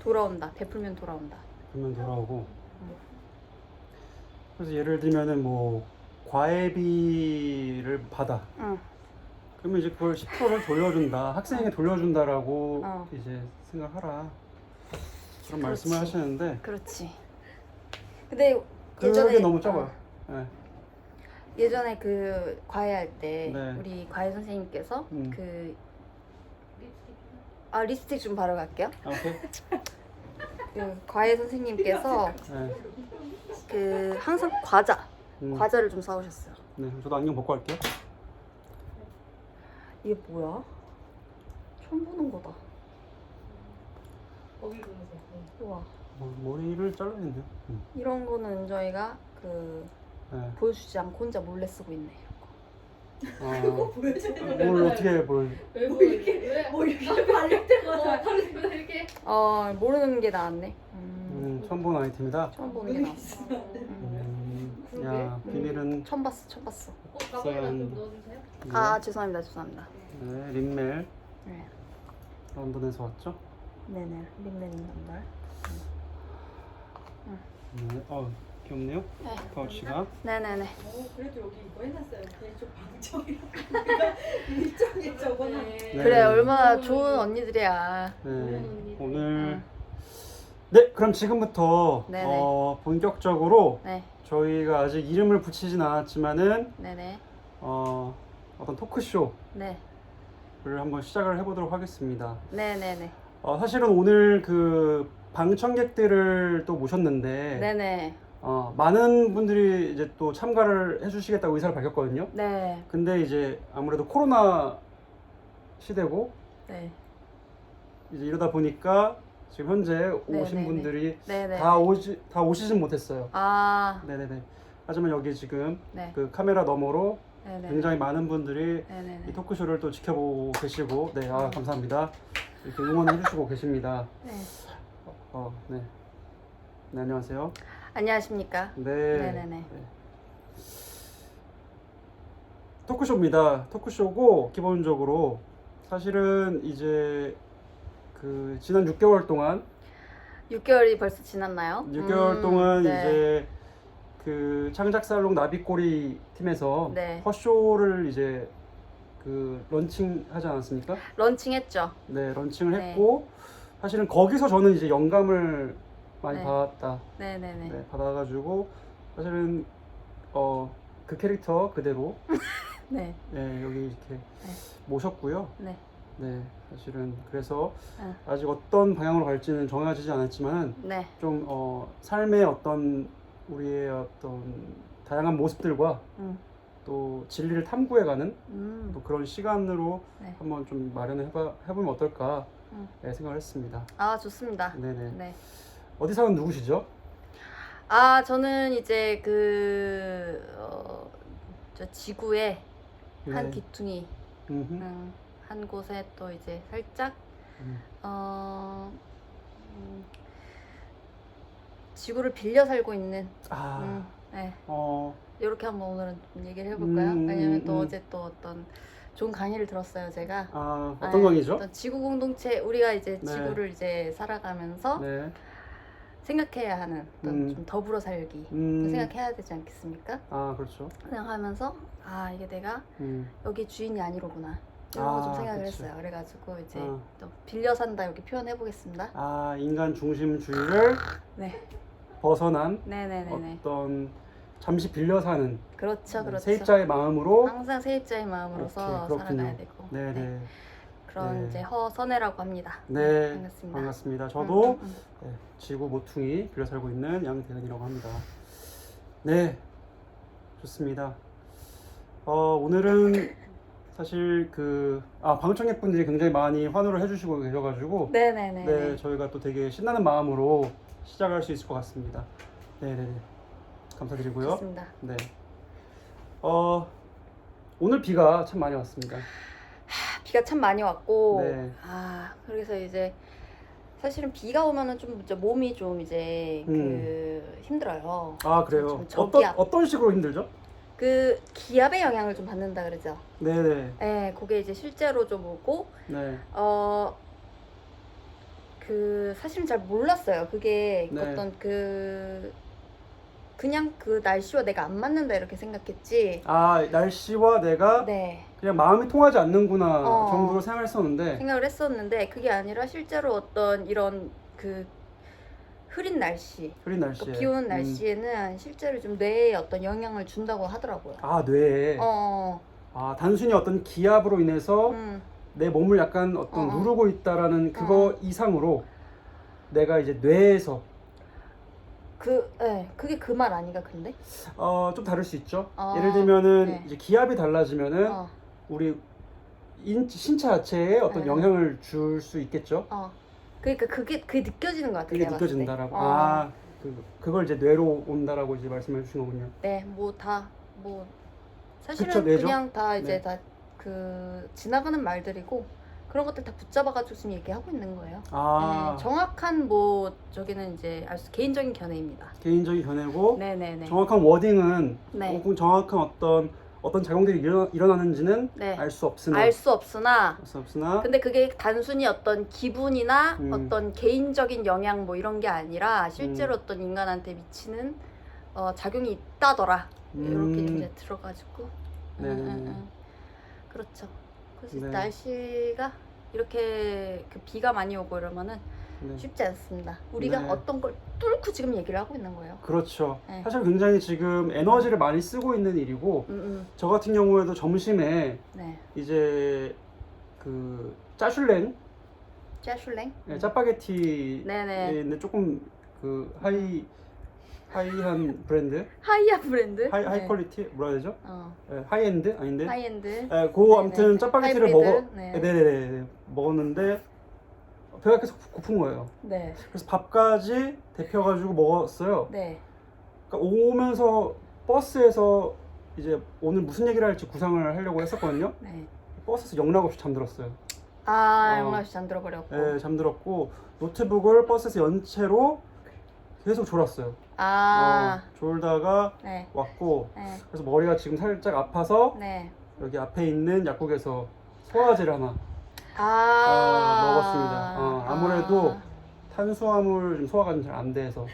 돌아온다. 베풀면 돌아온다. 그러면 돌아오고. 그래서 예를 들면은 뭐 과외비를 받아. 응. 그러면 이제 그걸 10%를 돌려준다. 학생에게 돌려준다라고 어. 이제 생각하라. 그런 그렇지. 말씀을 하시는데 그렇지. 근데 그게 예전에 너무 적어요. 네. 예전에 그 과외할 때 네. 우리 과외 선생님께서 음. 립스틱 좀 바르고 갈게요. 아, 오케이. 그 과외 선생님께서 네. 그 항상 과자를 좀 사오셨어요. 네, 저도 안경 벗고 할게요. 이게 뭐야? 처음 보는 거다. 거기 보면서. 우와. 머리를 잘라야겠네요. 이런 거는 저희가 그 네. 보여주지 않고 혼자 몰래 쓰고 있네. 뭘 어떻게 뭘? 왜 이렇게 뭐 이렇게 발렸대거나 이렇게. 모르는 게 나았네. 처음 본 아이템이다. 처음 보는 게 나았어. 야, 비밀은 처음 봤어. 가방에다 좀 넣어주세요. 아 죄송합니다. 네, 린멜 네. 런던에서 왔죠? 네네. 린넨 남달. 네, 귀엽네요. 네. 파우치가. 네네네. 그래도 여기 이거 해놨어요. 괜히 좀 방청이라. 일정이 적어놔. 네. 그래 얼마나 좋은 언니들이야. 네, 오늘 네, 그럼 지금부터 네네. 본격적으로 네. 저희가 아직 이름을 붙이진 않았지만은 네네. 어떤 토크쇼를 네. 한번 시작을 해보도록 하겠습니다. 네네네. 사실은 오늘 그 방청객들을 또 모셨는데 네네. 많은 분들이 이제 또 참가를 해주시겠다고 의사를 밝혔거든요. 네. 근데 이제 아무래도 코로나 시대고 네. 이제 이러다 보니까 지금 현재 오신 네네네. 분들이 네네. 다 오시진 못했어요. 아. 네네네. 하지만 여기 지금 네. 그 카메라 너머로 네네. 굉장히 많은 분들이 네네네. 이 토크쇼를 또 지켜보고 계시고, 네, 감사합니다. 이렇게 응원해 주시고 계십니다. 네. 네. 네, 안녕하세요. 안녕하십니까? 네. 네네네. 네. 토크쇼입니다. 토크쇼고, 기본적으로 사실은 이제 그 지난 6개월 동안 6개월이 벌써 지났나요? 6개월 동안 네. 이제 그 창작살롱 나비꼬리 팀에서 네. 허쇼를 이제 그 런칭하지 않았습니까? 런칭했죠. 네, 런칭을 네. 했고 사실은 거기서 저는 이제 영감을 많이 네. 받았다. 네네네. 네, 받아가지고 사실은 그 캐릭터 그대로 네. 네, 여기 이렇게 모셨고요. 네. 네, 사실은 그래서 네. 아직 어떤 방향으로 갈지는 정해지지 않았지만 네. 좀 삶의 어떤 우리의 어떤 다양한 모습들과 또 진리를 탐구해가는 또 그런 시간으로 네. 한번 좀 마련을 해보면 어떨까 네, 생각을 했습니다. 아 좋습니다. 네네. 네. 어디 사는 누구시죠? 저는 이제 저 지구의 한 네. 귀퉁이 음흠. 한 곳에 또 이제 살짝 지구를 빌려 살고 있는 네. 이렇게 한번 오늘은 좀 얘기를 해볼까요? 왜냐면 또 어제 또 어떤 좋은 강의를 들었어요, 제가. 어떤 강의죠? 어떤 지구 공동체, 우리가 이제 네. 지구를 이제 살아가면서 네. 생각해야 하는 어떤 좀 더불어 살기 생각해야 되지 않겠습니까? 그렇죠. 생각하면서 이게 내가 여기 주인이 아니로구나 이런 거 좀 생각을 그치. 했어요. 그래가지고 이제 또 빌려 산다 이렇게 표현해 보겠습니다. 인간 중심주의를 네. 벗어난 네네네네. 어떤 잠시 빌려 사는 그렇죠, 그렇죠. 세입자의 마음으로 항상 세입자의 마음으로서 오케이, 그렇군요. 살아가야 되고. 네네. 네. 그런 네. 이제 허선혜라고 합니다. 네, 반갑습니다. 반갑습니다. 저도 네, 지구 모퉁이 빌려 살고 있는 양대현이라고 합니다. 네, 좋습니다. 오늘은 사실 방청객 분들이 굉장히 많이 환호를 해주시고 계셔가지고 네네네. 네, 저희가 또 되게 신나는 마음으로 시작할 수 있을 것 같습니다. 네네네, 감사드리고요. 좋습니다. 네, 오늘 비가 참 많이 왔습니다. 비가 참 많이 왔고 네. 그래서 이제 사실은 비가 오면은 좀 이제 몸이 좀 이제 힘들어요. 그래요? 좀 저기압. 어떤 식으로 힘들죠? 그 기압의 영향을 좀 받는다 그러죠. 네네. 네, 그게 이제 실제로 좀 오고 네. 사실은 잘 몰랐어요. 그게 네. 어떤 그냥 그 날씨와 내가 안 맞는다 이렇게 생각했지. 아, 날씨와 내가 네. 그냥 마음이 통하지 않는구나 정도로 생각을 했었는데 그게 아니라 실제로 어떤 이런 흐린 날씨, 흐린 날씨에 비 오는 날씨에는 실제로 좀 뇌에 어떤 영향을 준다고 하더라고요. 아, 뇌에 아, 단순히 어떤 기압으로 인해서 내 몸을 약간 어떤 누르고 있다라는 그거 이상으로 내가 이제 뇌에서 그게 그 말 아닌가 근데? 좀 다를 수 있죠. 예를 들면은 이제 기압이 달라지면은 우리 신체 자체에 어떤 영향을 줄 수 있겠죠. 그러니까 그게 느껴지는 것 같아요. 그게 느껴진다라고. 그걸 이제 뇌로 온다라고 이제 말씀해 주신 거군요. 네, 사실은 그쵸, 뇌죠? 그냥 다 이제 네. 다 지나가는 말들이고 그런 것들 다 붙잡아가지고 지금 얘기하고 있는 거예요. 네, 정확한 저기는 이제 개인적인 견해입니다. 개인적인 견해고 네네네. 정확한 워딩은 네. 혹은 정확한 어떤 작용들이 일어나는지는 네. 알 수 없으나 알 수 없으나 없으나 근데 그게 단순히 어떤 기분이나 어떤 개인적인 영향 이런 게 아니라 실제로 어떤 인간한테 미치는 작용이 있다더라. 이렇게 이제 들어가지고 그렇죠. 그래서 네. 날씨가 이렇게 비가 많이 오고 이러면은 쉽지 않습니다. 우리가 네. 어떤 걸 뚫고 지금 얘기를 하고 있는 거예요. 그렇죠. 네. 사실 굉장히 지금 에너지를 많이 쓰고 있는 일이고 저 같은 경우에도 점심에 네. 이제 짜슐랭 짜슐랭? 짜파게티 네네. 있는 조금 하이한 브랜드 하이야 브랜드? 하이 퀄리티 뭐라 해야 되죠? 하이엔드 아닌데? 하이엔드. 아무튼 짜파게티를 하이브리드? 네네네 먹었는데 배가 계속 고픈 거예요. 네. 그래서 밥까지 데펴가지고 먹었어요. 네. 그러니까 오면서 버스에서 이제 오늘 무슨 얘기를 할지 구상을 하려고 했었거든요. 네. 버스에서 영락 없이 잠들었어요. 영락없이 잠들어 버렸고. 네, 잠들었고 노트북을 버스에서 연 채로 계속 졸았어요. 졸다가 네. 왔고 네. 그래서 머리가 지금 살짝 아파서 네. 여기 앞에 있는 약국에서 소화제를 하나 먹었습니다. 아무래도 탄수화물 좀 소화가 잘 안 돼서.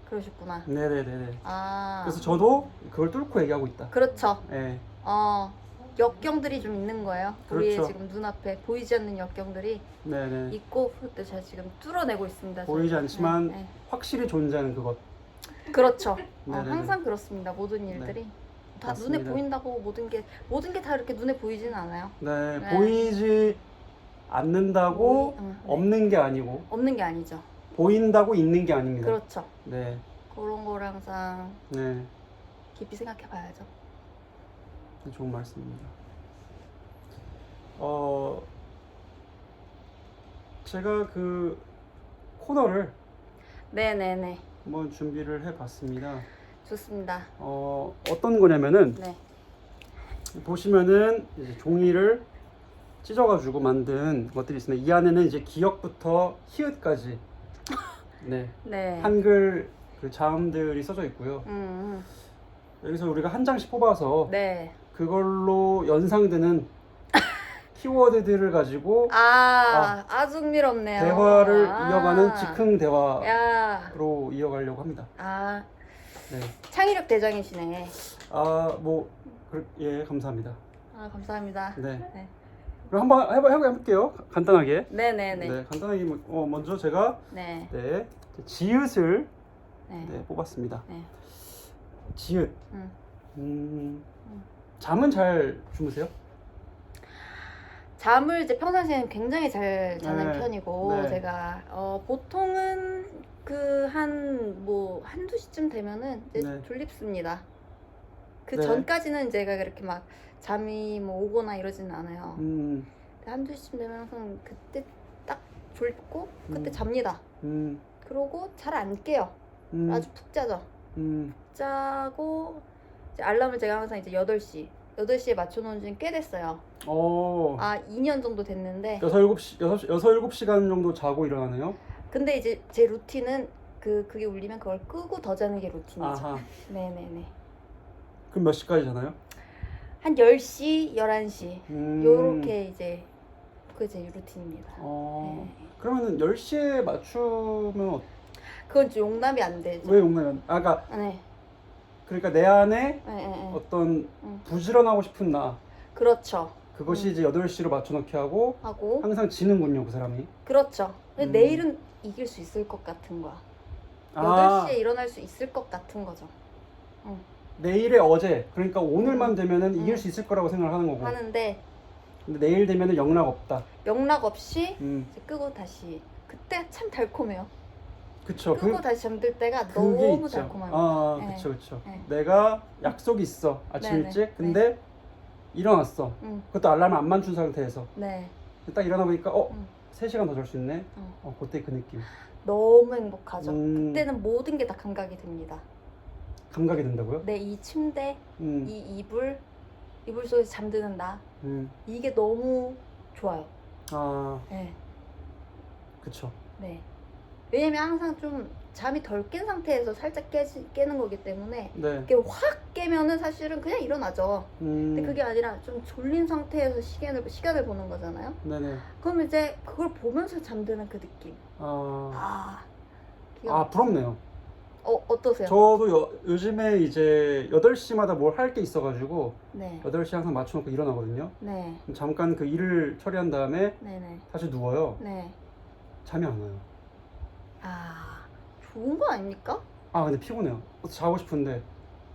그러셨구나. 네네네네. 그래서 저도 그걸 뚫고 얘기하고 있다. 그렇죠. 네. 역경들이 좀 있는 거예요. 우리의 그렇죠. 지금 눈앞에 보이지 않는 역경들이 네네. 있고 그것도 제가 지금 뚫어내고 있습니다. 보이지 저는. 않지만 네. 확실히 존재하는 그것. 그렇죠. 네네네. 항상 그렇습니다. 모든 일들이 다 맞습니다. 눈에 보인다고 모든 게 다 이렇게 눈에 보이지는 않아요. 네, 네. 보이지 않는다고 네. 없는 게 아니고 없는 게 아니죠. 보인다고 있는 게 아닙니다. 그렇죠. 네, 그런 거를 항상 네, 깊이 생각해 봐야죠. 좋은 말씀입니다. 제가 그 코너를 네네네. 한번 준비를 해봤습니다. 좋습니다. 어떤 거냐면은 네. 보시면은 이제 종이를 찢어가지고 만든 것들이 있습니다. 이 안에는 이제 기역부터 히읗까지 네, 네. 한글 자음들이 써져 있고요. 여기서 우리가 한 장씩 뽑아서 네. 그걸로 연상되는 키워드들을 가지고 아주 흥미롭네요. 대화를 이어가는 즉흥 대화로 야. 이어가려고 합니다. 네. 창의력 대장이시네. 예, 감사합니다. 감사합니다. 네. 네. 그럼 한번 해볼게요. 간단하게. 네네네. 네, 간단하게 먼저 제가 네. 지읒을 네. 뽑았습니다. 네. 지읒. 잠은 잘 주무세요? 잠을 이제 평상시에는 굉장히 잘 자는 네. 편이고 네. 제가 보통은 한두 시쯤 되면은 이제 네. 졸립습니다. 그 네. 전까지는 제가 그렇게 막 잠이 오거나 이러지는 않아요. 음, 한두 시쯤 되면 항상 그때 딱 졸고 그때 음. 잡니다. 그러고 잘 안 깨요. 아주 푹 자죠. 자고 이제 알람을 제가 항상 이제 8시에 맞춰놓은 지는 꽤 됐어요. 2년 정도 됐는데 6, 7시간 정도 자고 일어나네요? 근데 이제 제 루틴은 그게 울리면 그걸 끄고 더 자는 게 루틴이죠. 아하. 네네네. 그럼 몇 시까지 자나요? 한 10시, 11시 요렇게 이제 그게 제 루틴입니다. 네. 그러면은 10시에 맞추면 그건 좀 용납이 안 되죠. 왜 용납이 안? 그러니까 네. 그러니까 내 안에 네. 어떤 부지런하고 싶은 나 그렇죠. 그것이 이제 8시로 맞춰놓기 하고 항상 지는군요, 그 사람이. 그렇죠. 근데 내일은 이길 수 있을 것 같은 거야. 8시에 일어날 수 있을 것 같은 거죠. 내일의 어제, 그러니까 오늘만 되면은 이길 수 있을 거라고 생각을 하는 거고. 하는데 근데 내일 되면은 영락 없다. 영락 없이 이제 음. 끄고 다시. 그때 참 달콤해요. 그쵸. 끄고 다시 잠들 때가 그게 너무 있죠. 달콤합니다. 네. 그쵸. 네. 내가 약속이 있어, 아침 네네. 일찍. 근데 일어났어. 그것도 알람을 안 맞춘 상태에서. 네. 딱 일어나 보니까 3시간 더 잘 수 있네. 그때 그 느낌. 너무 행복하죠. 그때는 모든 게 다 감각이 됩니다. 감각이 된다고요? 네, 이 침대, 이 이불 속에서 잠드는 나, 이게 너무 좋아요. 네. 그쵸. 네. 왜냐면 항상 좀 잠이 덜 깬 상태에서 살짝 깨는 거기 때문에 네. 이게 확 깨면은 사실은 그냥 일어나죠. 근데 그게 아니라 좀 졸린 상태에서 시간을 보는 거잖아요. 네네. 그럼 이제 그걸 보면서 잠드는 그 느낌. 부럽네요. 어떠세요? 저도 요즘에 이제 8시마다 뭘 할 게 있어가지고 네. 8시 항상 맞춰놓고 일어나거든요. 네. 그럼 잠깐 그 일을 처리한 다음에 네네. 다시 누워요. 네. 잠이 안 와요. 좋은 거 아닙니까? 근데 피곤해요. 자고 싶은데.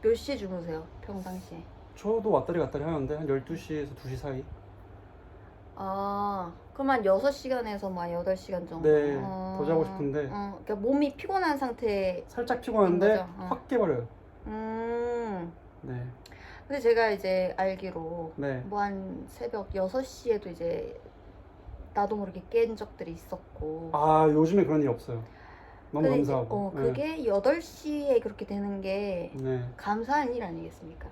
몇 시에 주무세요? 평상시에? 저도 왔다리 갔다리 하는데 한 12시에서 2시 사이. 그럼 한 6시간에서 막 8시간 정도? 네, 더 자고 싶은데. 그러니까 몸이 피곤한 상태. 살짝 피곤한데 거죠? 확 깨버려요. 근데 네. 제가 이제 알기로 네. 뭐 한 새벽 6시에도 이제 나도 모르게 깬 적들이 있었고. 요즘에 그런 일 없어요. 너무 근데 감사하고. 이제, 그게 8시에 그렇게 되는 게 네. 감사한 일 아니겠습니까?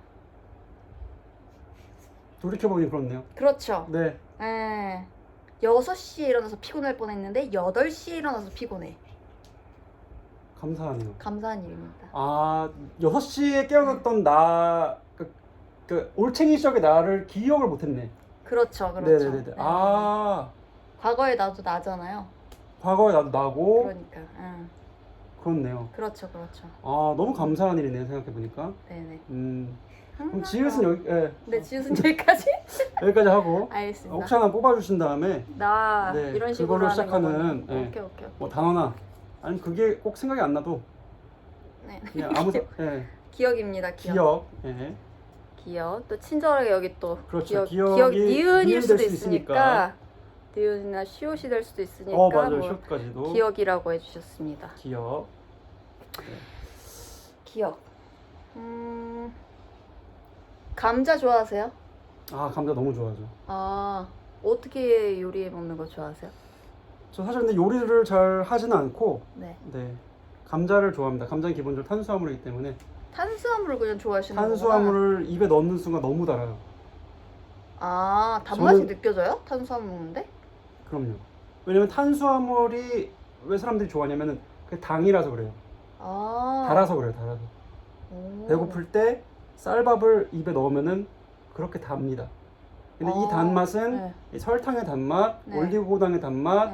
돌이켜보니 그렇네요. 그렇죠. 네. 6시에 일어나서 피곤할 뻔했는데 8시에 일어나서 피곤해. 감사하네요. 감사한 일입니다. 6시에 깨어났던 나, 그 올챙이 시절의 나를 기억을 못했네. 그렇죠. 네네네. 네. 과거의 나도 나잖아요. 과거에 나도 나고. 그러니까. 그렇네요. 그렇죠. 너무 감사한 일이네요, 생각해보니까. 네네. 그럼 지읒은 여기, 네, 지읒은 여기까지? 여기까지 하고. 알겠습니다. 혹시 하나 뽑아주신 다음에. 네, 이런 식으로 그걸로 하는 시작하는. 거군요. 네. 오케이. 뭐 단어나, 아니면 그게 꼭 생각이 안 나도. 네. 그냥 아무, 네. 기억입니다. 기억. 네. 기억. 또 친절하게 여기 또 그렇죠. 기억 기억이 니은일 수도 수 있으니까. 니은이나 시옷이 될 수도 있으니까. 맞아요. 뭐 시옷까지도. 기억이라고 해주셨습니다. 기억. 기억. 감자 좋아하세요? 감자 너무 좋아하죠. 어떻게 요리해 먹는 거 좋아하세요? 저 사실 근데 요리를 잘 하지는 않고. 네. 감자를 좋아합니다. 감자는 기본적으로 탄수화물이기 때문에. 탄수화물을 그냥 좋아하시는 거구나. 탄수화물을 입에 넣는 순간 너무 달아요. 단맛이 느껴져요? 탄수화물 먹는데? 그럼요. 왜냐면 탄수화물이 왜 사람들이 좋아하냐면은 그 당이라서 그래요. 달아서 그래요. 달아서. 배고플 때 쌀밥을 입에 넣으면은 그렇게 답니다. 근데 이 단맛은 이 설탕의 단맛, 올리고당의 단맛,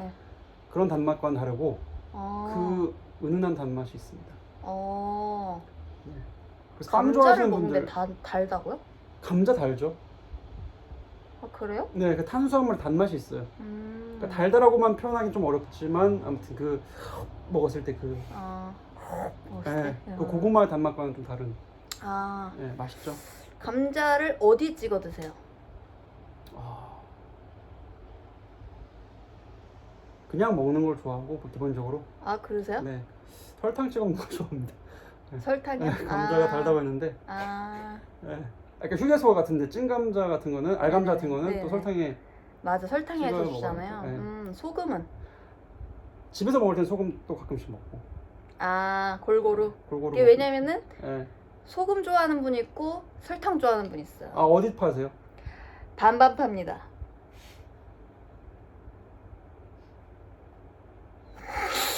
그런 단맛과는 다르고 그 은은한 단맛이 있습니다. 그래서 쌈 감자를 좋아하시는 먹는데 분들 달다고요? 감자 달죠. 그래요? 네, 그 탄수화물 단맛이 있어요. 그러니까 달달하고만 표현하기 좀 어렵지만 아무튼 그 먹었을 때 그 그 고구마 단맛과는 좀 다른. 네, 맛있죠. 감자를 어디 찍어 드세요? 그냥 먹는 걸 좋아하고 기본적으로. 그러세요? 네, 설탕 찍어 먹는 걸 좋아합니다. 설탕이요? 감자가 달다고 했는데. 네. 그러니까 휴게소 같은데 찐 감자 같은 거는 알감자 같은 거는 또 설탕에. 맞아, 설탕에 찍어서 해주시잖아요. 먹어요. 소금은? 집에서 먹을 땐 소금 또 가끔씩 먹고. 골고루. 골고루. 이게 왜냐면은 네. 소금 좋아하는 분 있고 설탕 좋아하는 분 있어요. 어디 파세요? 반반 팝니다.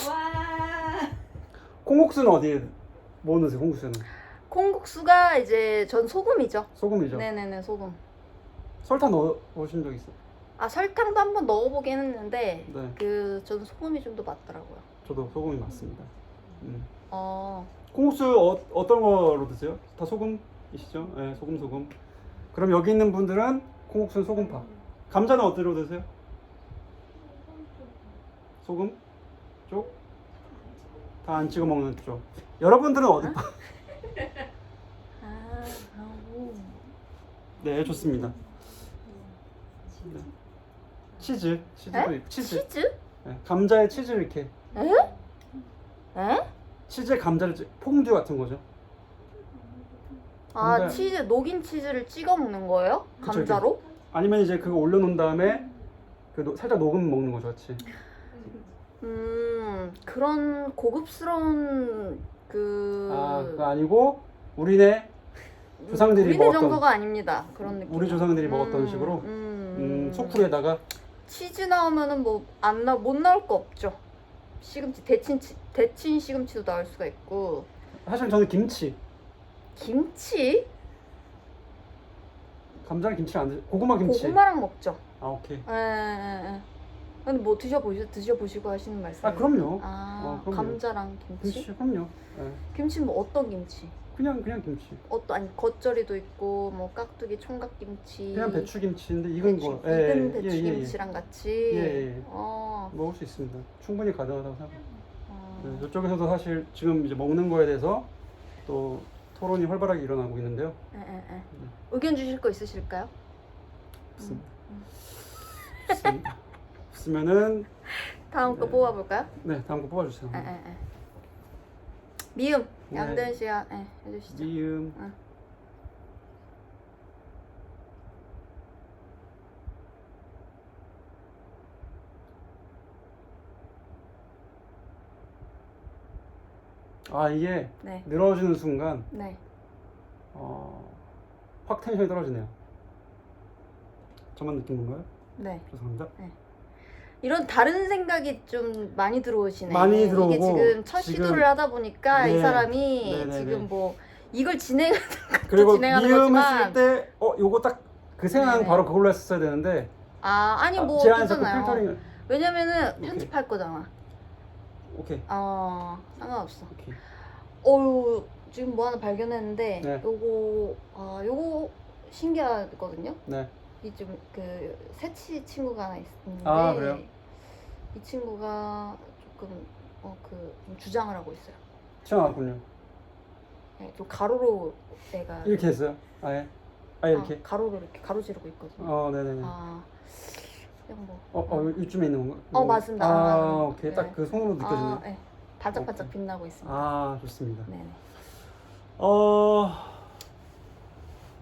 와. 콩국수는 어디에 뭐 넣으세요? 콩국수는? 콩국수가 이제 전 소금이죠. 소금이죠. 네네네, 소금. 설탕 넣으신 적 있어요? 아 설탕도 한번 넣어보긴 했는데 네. 저는 소금이 좀 더 맞더라고요. 저도 소금이 맞습니다. 어. 콩국수 어떤 거로 드세요? 다 소금이시죠? 네, 소금. 그럼 여기 있는 분들은 콩국수는 소금파. 감자는 어디로 드세요? 소금 쪽? 다 안 찍어 먹는 쪽. 여러분들은 어디 파? 네, 좋습니다. 네. 치즈도 있고, 치즈. 네, 감자에 치즈 이렇게. 에? 치즈에 감자를 퐁듀 같은 거죠. 아 감자- 치즈 녹인 치즈를 찍어 먹는 거예요? 그쵸, 감자로? 아니면 이제 그거 올려놓은 다음에 살짝 녹음 먹는 거죠, 같이. 그런 고급스러운 그거 아니고 우리네 조상들이 우리네 먹었던 정도가 아닙니다. 그런 느낌. 우리 조상들이 먹었던 식으로 소쿠리에다가 치즈 나오면은 뭐 못 나올 거 없죠. 시금치 데친 시금치도 나올 수가 있고. 사실 저는 김치 감자랑 김치를 안 드세요? 고구마 김치. 고구마랑 먹죠. 아 오케이. 예. 근데 뭐 드셔보시고 하시는 말씀? 아 그럼요. 그럼요. 감자랑 김치? 그럼요. 네. 김치 뭐 어떤 김치? 그냥 김치. 아니 겉절이도 있고 뭐 깍두기 총각김치. 그냥 배추김치인데 익은 거. 익은 배추김치랑 같이. 예. 먹을 수 있습니다. 충분히 가능하다고 생각합니다. 네, 이쪽에서도 사실 지금 이제 먹는 거에 대해서 또 토론이 활발하게 일어나고 있는데요. 의견 주실 거 있으실까요? 좋습니다. 없으면은 다음 거 뽑아볼까요? 네, 다음 거 뽑아주세요. 미음 네. 양대현 씨가 해주시죠. 미음. 이게 네. 늘어지는 순간 네. 확 텐션이 떨어지네요. 저만 느낀 건가요? 네. 죄송합니다. 이런 다른 생각이 좀 많이 들어오시네. 많이 들어오고 이게 지금 첫 시도를 하다 보니까 이 사람이 네네네. 지금 뭐 이걸 진행하는 그리고 진행하는 미음 거지만 했을 때 요거 딱 그 생각은 네네. 바로 그걸로 했었어야 되는데 아니 뭐 제안해서 그 어쩌잖아요. 필터링을 왜냐면은 오케이. 편집할 거잖아. 오케이. 상관없어. 오케이. 지금 뭐 하나 발견했는데 네. 요거 신기하거든요. 네. 이 좀 그 새치 친구가 하나 있는데 그래요? 이 친구가 조금 좀 주장을 하고 있어요. 튀어나왔군요. 네, 좀 가로로 애가 이렇게 했어요? 아예 이렇게? 가로로 이렇게 가로지르고 있거든요. 네네네. 그냥 뭐. 이쯤에 있는 건가? 맞습니다. 오케이. 딱 그 손으로 느껴지네. 네. 반짝반짝 오케이. 빛나고 있습니다. 좋습니다. 네네.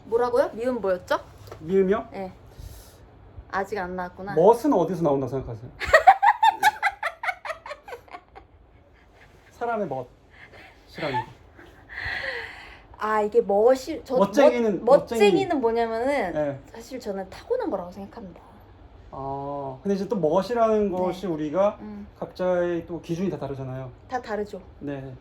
뭐라고요? 미음 뭐였죠? 미음이요? 네. 아직 안 나왔구나. 멋은 어디서 나온다고 생각하세요? 사람의 멋이라는 거. 이게 멋쟁이는 뭐냐면은 네. 사실 저는 타고난 거라고 생각합니다. 근데 이제 또 멋이라는 네. 것이 우리가 각자의 또 기준이 다 다르잖아요. 다 다르죠. 네.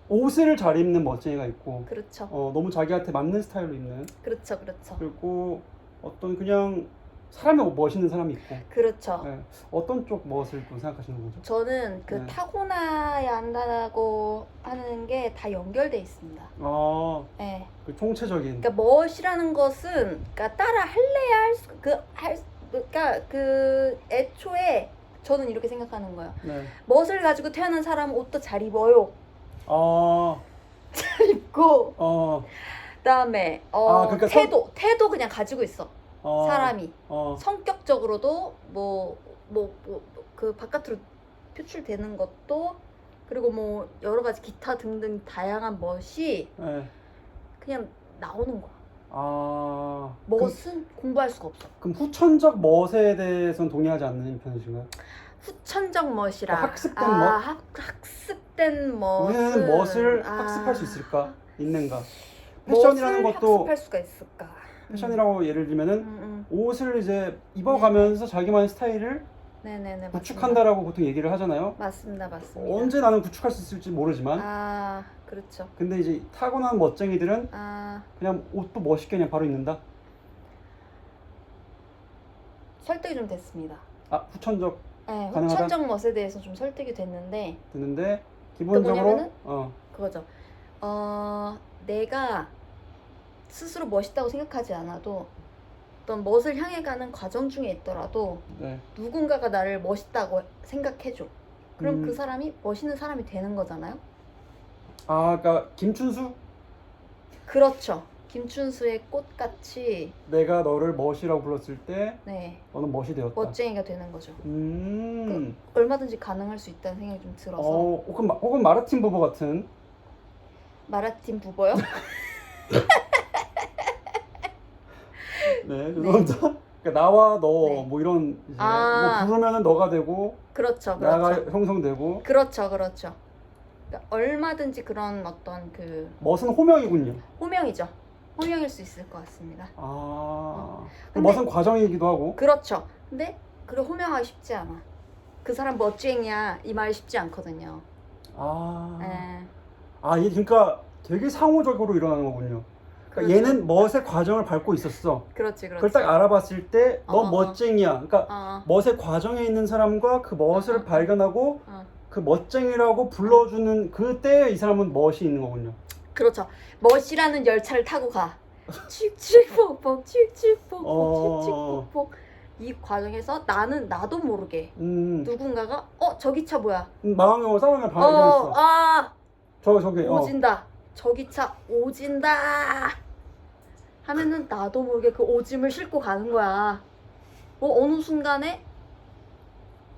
옷을 잘 입는 멋쟁이가 있고, 그렇죠. 너무 자기한테 맞는 스타일로 입는. 그렇죠. 그리고 어떤 그냥 사람이 멋있는 사람이 있고. 그렇죠. 네. 어떤 쪽 멋을 또 생각하시는 거죠? 저는 네. 타고나야 한다고 하는 게 다 연결돼 있습니다. 네. 그 총체적인. 그러니까 멋이라는 것은 따라 할래야 그 애초에 저는 이렇게 생각하는 거예요. 네. 멋을 가지고 태어난 사람은 옷도 잘 입어요. 잘 입고 그다음에 그러니까 태도 그냥 가지고 있어. 사람이 성격적으로도 그 바깥으로 표출되는 것도 그리고 뭐 여러 가지 기타 등등 다양한 멋이 네. 그냥 나오는 거야. 멋은 공부할 수가 없어. 그럼 후천적 멋에 대해서는 동의하지 않는 편이신가요? 후천적 멋이라. 학습된 멋? 학습된 멋. 우리는 멋을 학습할 수 있을까? 있는가? 패션이라는 멋을 것도 학습할 수가 있을까? 패션이라고 예를 들면은 옷을 이제 입어가면서 자기만의 스타일을 네네네. 구축한다라고 보통 얘기를 하잖아요. 맞습니다. 언제 나는 구축할 수 있을지 모르지만. 그렇죠. 근데 이제 타고난 멋쟁이들은 그냥 옷도 멋있게 그냥 바로 입는다. 설득이 좀 됐습니다. 아 후천적 네, 가능하다? 후천적 멋에 대해서 좀 설득이 됐는데 기본적으로 뭐냐면은 그거죠. 내가 스스로 멋있다고 생각하지 않아도 어떤 멋을 향해 가는 과정 중에 있더라도 네. 누군가가 나를 멋있다고 생각해줘. 그럼 그 사람이 멋있는 사람이 되는 거잖아요. 아, 그러니까 김춘수? 그렇죠. 김춘수의 꽃같이 내가 너를 멋이라고 불렀을 때 네, 너는 멋이 되었다. 멋쟁이가 되는 거죠. 얼마든지 가능할 수 있다는 생각이 좀 들어서. 혹은 마르틴 부부 같은. 마라틴 부부요? 네, 죄송합니다. 그러니까 나와 너 네. 뭐 이런 이제 아. 뭐 부르면은 너가 되고 그렇죠, 나가 그렇죠. 형성되고. 그렇죠. 그러니까 얼마든지 그런 어떤 그 멋은 호명이군요. 호명이죠. 호명일 수 있을 것 같습니다. 근데 멋은 과정이기도 하고. 그렇죠. 근데 그걸 호명하기 쉽지 않아. 그 사람 멋쟁이야 이 말이 쉽지 않거든요. 이게 그러니까 되게 상호적으로 일어나는 거군요. 그러니까 그렇죠. 얘는 멋의 과정을 밟고 있었어. 그렇지. 그걸 딱 알아봤을 때 너 멋쟁이야. 그러니까 멋의 과정에 있는 사람과 그 멋을 발견하고 그 멋쟁이라고 불러주는 그때 이 사람은 멋이 있는 거군요. 그렇죠. 멋이라는 열차를 타고 가. 칙칙폭폭 칙칙폭폭 칙칙폭폭 이 과정에서 나도 모르게 누군가가 저 기차 뭐야? 마왕용어 싸우면 발견했어. 저기 오진다. 저 기차 오진다. 하면은 나도 모르게 그 오짐을 싣고 가는 거야. 어느 순간에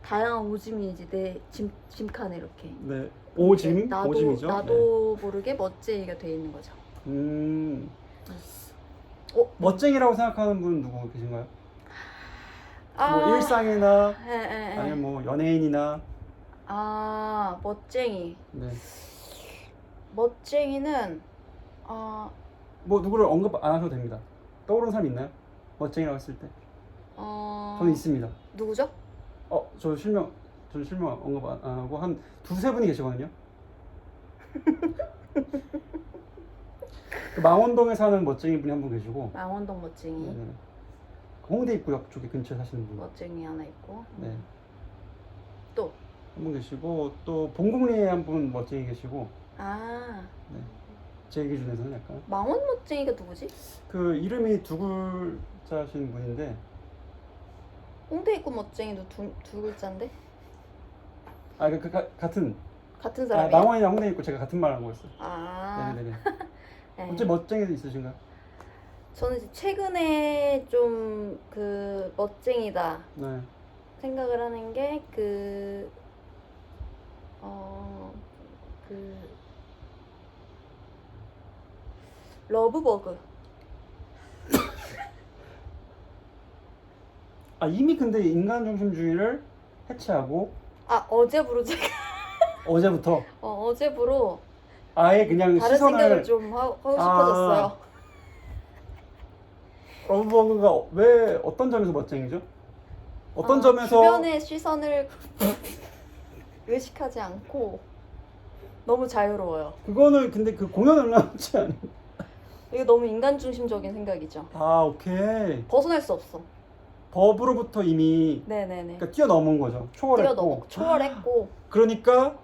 다양한 오짐이 이제 내 짐칸에 이렇게. 네. 오짐이죠. 나도 모르게 멋쟁이가 돼 있는 거죠. 멋쟁이라고 생각하는 분 누구 계신가요? 뭐 일상이나 아니면 뭐 연예인이나. 멋쟁이. 네. 멋쟁이는 뭐 누구를 언급 안 하셔도 됩니다. 떠오르는 사람 있나요? 멋쟁이라고 했을 때. 저는 있습니다. 누구죠? 저는 실명 언급 안 하고 한 두세 분이 계시거든요. 그 망원동에 사는 멋쟁이 분이 한 분 계시고. 망원동 멋쟁이. 네. 홍대 입구역 쪽에 근처에 사시는 분. 멋쟁이 하나 있고. 네. 또 한 분 계시고 또 봉국리에 한 분 멋쟁이 계시고. 네. 제 기준에서는 약간. 망원 멋쟁이가 누구지? 그 이름이 두 글자신 분인데. 홍대 입구 멋쟁이도 두 글자인데? 같은 사람이에요? 망원이랑 홍대 입구 제가 같은 말 한 거였어요. 네네네. 네. 어째 멋쟁이도 있으신가요? 저는 이제 최근에 좀 그 멋쟁이다 네. 생각을 하는 게 러브버그. 이미 근데 인간 중심주의를 해체하고 어제부로 제가 어제부터 어제부로 아예 그냥 다른 시선을 생각을 좀 하고 싶어졌어요. 러브버그가 왜 어떤 점에서 멋쟁이죠? 어떤 점에서 주변의 시선을 의식하지 않고 너무 자유로워요. 그거는 근데 그 공연을 하지 않아요? 이게 너무 인간 중심적인 생각이죠. 오케이. 벗어날 수 없어. 법으로부터 이미 네네네. 그러니까 뛰어넘은 거죠. 초월했고. 초월했고. 그러니까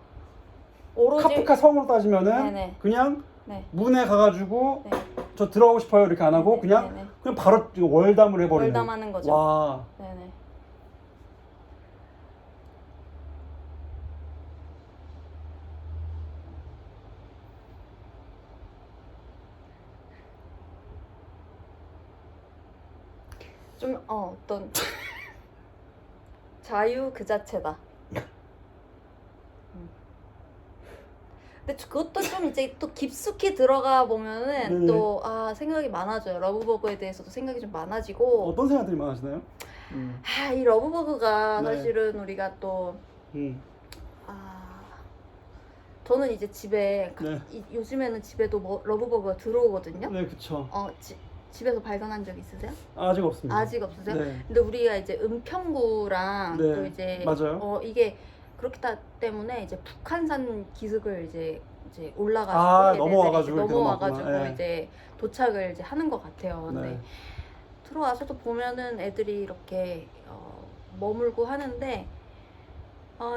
오로지 카프카 성으로 따지면은 네네. 그냥 네. 문에 가가지고 네. 저 들어가고 싶어요 이렇게 안 하고 네네. 그냥 바로 월담을 해버리는. 월담하는 거죠. 와. 네네. 좀 어떤 자유 그 자체다. 근데 그것도 좀 이제 또 깊숙이 들어가 보면은 또 생각이 많아져요. 러브버그에 대해서도 생각이 좀 많아지고. 어떤 생각들이 많으시나요? 이 러브버그가 네. 사실은 우리가 또 저는 이제 집에 요즘에는 집에도 러브버그가 들어오거든요. 네, 그쵸. 집에서 발견한 적 있으세요? 아직 없습니다. 아직 없으세요? 네. 근데 우리가 이제 은평구랑 네, 또 이제 맞아요. 이게 그렇기 때문에 이제 북한산 기슭을 이제 올라가지고 넘어와가지고 이제 도착을 이제 하는 것 같아요. 근데 네. 들어와서도 보면은 애들이 이렇게 머물고 하는데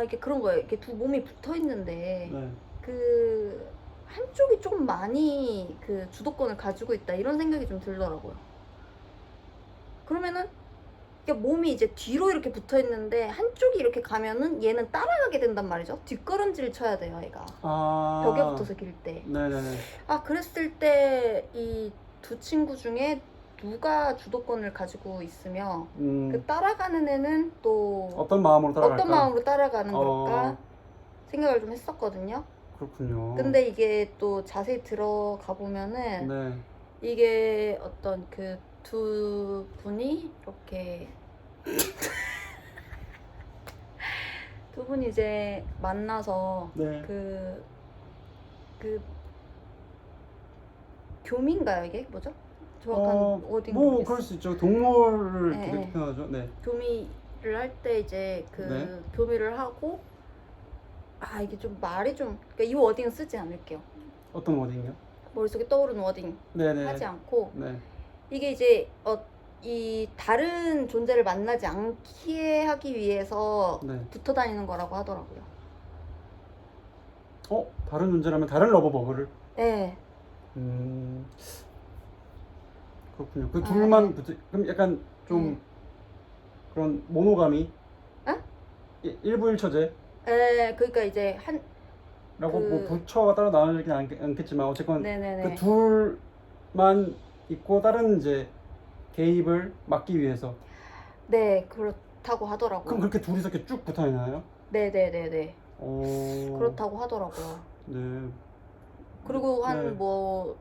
이게 그런 거예요. 이렇게 두 몸이 붙어 있는데 네. 그 한쪽이 조금 많이 그 주도권을 가지고 있다 이런 생각이 좀 들더라고요. 그러면은 이게 몸이 이제 뒤로 이렇게 붙어 있는데 한쪽이 이렇게 가면은 얘는 따라가게 된단 말이죠. 뒷걸음질을 쳐야 돼요, 얘가. 벽에 붙어서 길 때. 네네네. 그랬을 때 이 두 친구 중에 누가 주도권을 가지고 있으며 그 따라가는 애는 또 어떤 마음으로 따라갈까? 어떤 마음으로 따라가는 걸까 생각을 좀 했었거든요. 그렇군요. 근데 이게 또 자세히 들어가 보면은 네. 이게 어떤 그 두 분이 이렇게 두 분이 이제 만나서 네. 그 교미인가요 이게 뭐죠? 정확한 워딩 뭐 모르겠어요. 그럴 수 있죠. 동물을 네, 되게 네. 표현하죠. 네. 교미를 할 때 이제 그 네. 교미를 하고 이게 좀 말이 좀 그러니까 이 워딩은 쓰지 않을게요. 어떤 워딩이요? 머릿속에 떠오르는 워딩 네네. 하지 않고 네. 이게 이제 이 다른 존재를 만나지 않게 하기 위해서 네. 붙어 다니는 거라고 하더라고요. 다른 존재라면 다른 러버버그를? 네. 그렇군요. 그 둘만 그럼 약간 좀 네. 그런 모노가미? 어? 일부일처제? 네, 그러니까 이제 라고 뭐 부처가 따로 나누진 않겠지만 어쨌건 네네네. 그 둘만 있고 다른 이제 개입을 막기 위해서. 네, 그렇다고 하더라고요. 그럼 그렇게 둘이서 이렇게 쭉 붙어 있나요? 네네네네. 오. 그렇다고 하더라고요. 네. 그리고 네.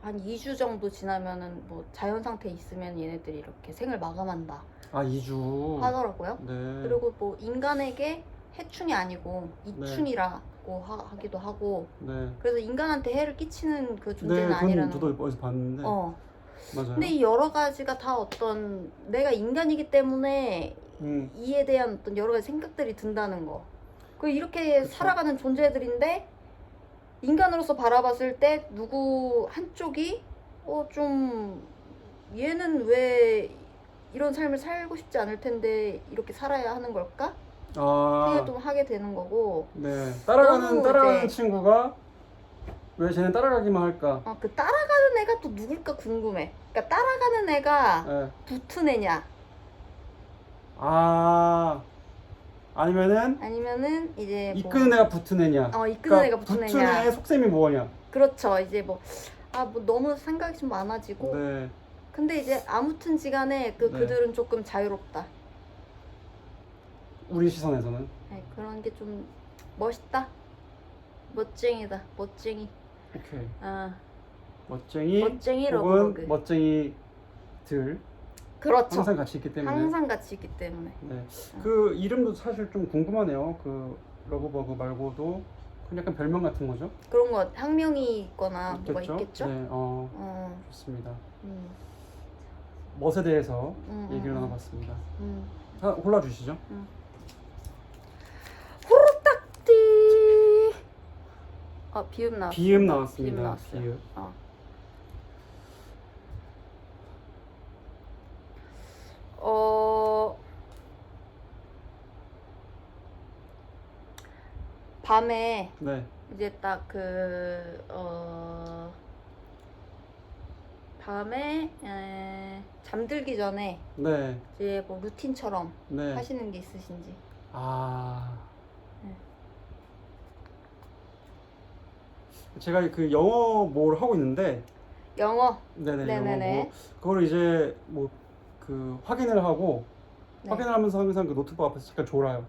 한 2주 정도 지나면은 뭐 자연 상태에 있으면 얘네들이 이렇게 생을 마감한다 2주. 하더라고요. 네. 그리고 뭐 인간에게 해충이 아니고 이충이라고 하기도 하고. 네. 그래서 인간한테 해를 끼치는 그 존재는 네, 아니라는. 저도 어디서 봤는데. 맞아요. 근데 이 여러 가지가 다 어떤 내가 인간이기 때문에 이에 대한 어떤 여러 가지 생각들이 든다는 거. 그 이렇게 그쵸. 살아가는 존재들인데 인간으로서 바라봤을 때 누구 한쪽이 좀 얘는 왜 이런 삶을 살고 싶지 않을 텐데 이렇게 살아야 하는 걸까? 생각을 좀 하게 되는 거고. 네. 따라가는 이제 친구가 왜 쟤는 따라가기만 할까? 그 따라가는 애가 또 누굴까 궁금해. 그러니까 따라가는 애가 네. 붙은 애냐? 아니면은 이제 이끄는 애가 붙은 애냐? 이끄는 애가 붙은 애냐? 애의 속셈이 뭐냐? 그렇죠. 이제 뭐 너무 생각이 좀 많아지고. 네. 근데 이제 아무튼지간에 네. 그들은 조금 자유롭다. 우리 시선에서는. 네, 그런 게 좀 멋있다. 멋쟁이다. 멋쟁이. 오케이. 멋쟁이 혹은 러브버그. 멋쟁이들. 그렇죠. 항상 같이 있기 때문에. 항상 같이 있기 때문에. 네. 그 이름도 사실 좀 궁금하네요. 그 러브버그 말고도 그냥 약간 별명 같은 거죠? 그런 거 학명이 있거나 뭐가 있겠죠? 네. 좋습니다. 음. 멋에 대해서 얘기를 나눠봤습니다. 하나 골라주시죠. 호로딱지. 비읍 나왔습니다. 비읍 나왔습니다. 비읍 나왔어요. 비읍. 밤에 네. 이제 딱 밤에 잠들기 전에 네. 이제 뭐 루틴처럼 네. 하시는 게 있으신지. 네. 제가 그 영어 뭘 하고 있는데. 영어. 네네. 네네네. 영어 그거를 이제 뭐 그 확인을 하고 네. 확인을 하면서 항상 그 노트북 앞에서 잠깐 졸아요.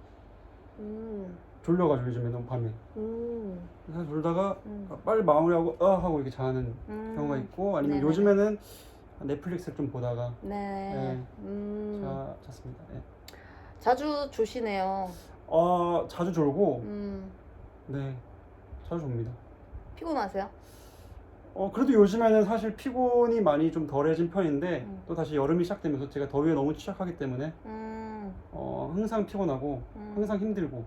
졸려가지고 요즘에 너무 밤에. 그래서 졸다가 빨리 마무리하고 하고 이렇게 자는 경우가 있고 아니면 네네네. 요즘에는 넷플릭스를 좀 보다가 네. 잤습니다. 네. 자주 조시네요. 자주 졸고 네 자주 졸립니다. 피곤하세요? 그래도 요즘에는 사실 피곤이 많이 좀 덜해진 편인데 또 다시 여름이 시작되면서 제가 더위에 너무 취약하기 때문에 항상 피곤하고 항상 힘들고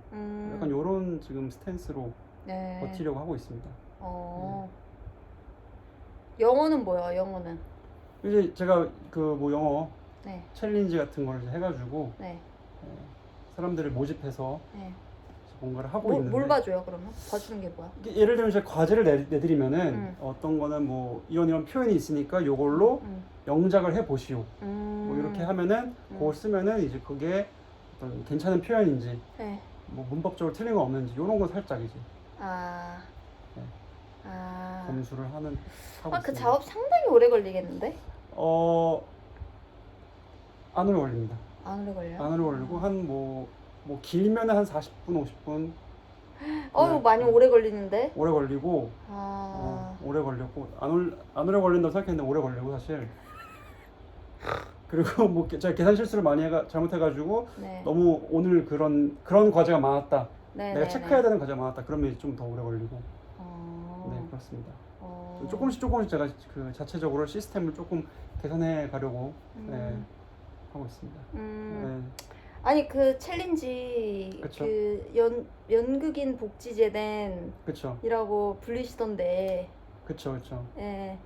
약간 요런 지금 스탠스로 네. 버티려고 하고 있습니다. 영어는 뭐예요? 영어는? 이제 제가 그 뭐 영어 네. 챌린지 같은 걸 이제 해가지고 네. 사람들을 모집해서 네. 뭔가를 하고 있는데. 뭘 봐줘요 그러면? 봐주는 게 뭐야? 예를 들면 이제 과제를 내드리면은 어떤 거는 뭐 이런 표현이 있으니까 요걸로 영작을 해 보시오. 뭐 이렇게 하면은 그걸 쓰면은 이제 그게 어떤 괜찮은 표현인지, 네. 뭐 문법적으로 틀린 거 없는지 이런 거 살짝 이제 네. 검수를 하고 그 있습니다. 작업 상당히 오래 걸리겠는데? 안 오래 걸립니다. 안 오래 걸려요? 안 오래 걸리고 한 뭐 길면은 한 40분, 50분. 이거 많이 오래 걸리는데? 오래 걸리고 오래 걸렸고 안 오래 걸린다고 생각했는데 오래 걸리고 사실. 그리고 뭐 제가 계산 실수를 많이 잘못해가지고 네. 너무 오늘 그런 과제가 많았다. 네, 내가 네, 체크해야 네. 되는 과제가 많았다. 그러면 좀 더 오래 걸리고. 네, 그렇습니다. 조금씩 제가 그 자체적으로 시스템을 조금 개선해 가려고 네, 하고 있습니다. 네. 아니 그 챌린지 그쵸. 그 연극인 복지재단이라고 그렇죠. 불리시던데. 그렇죠. 네.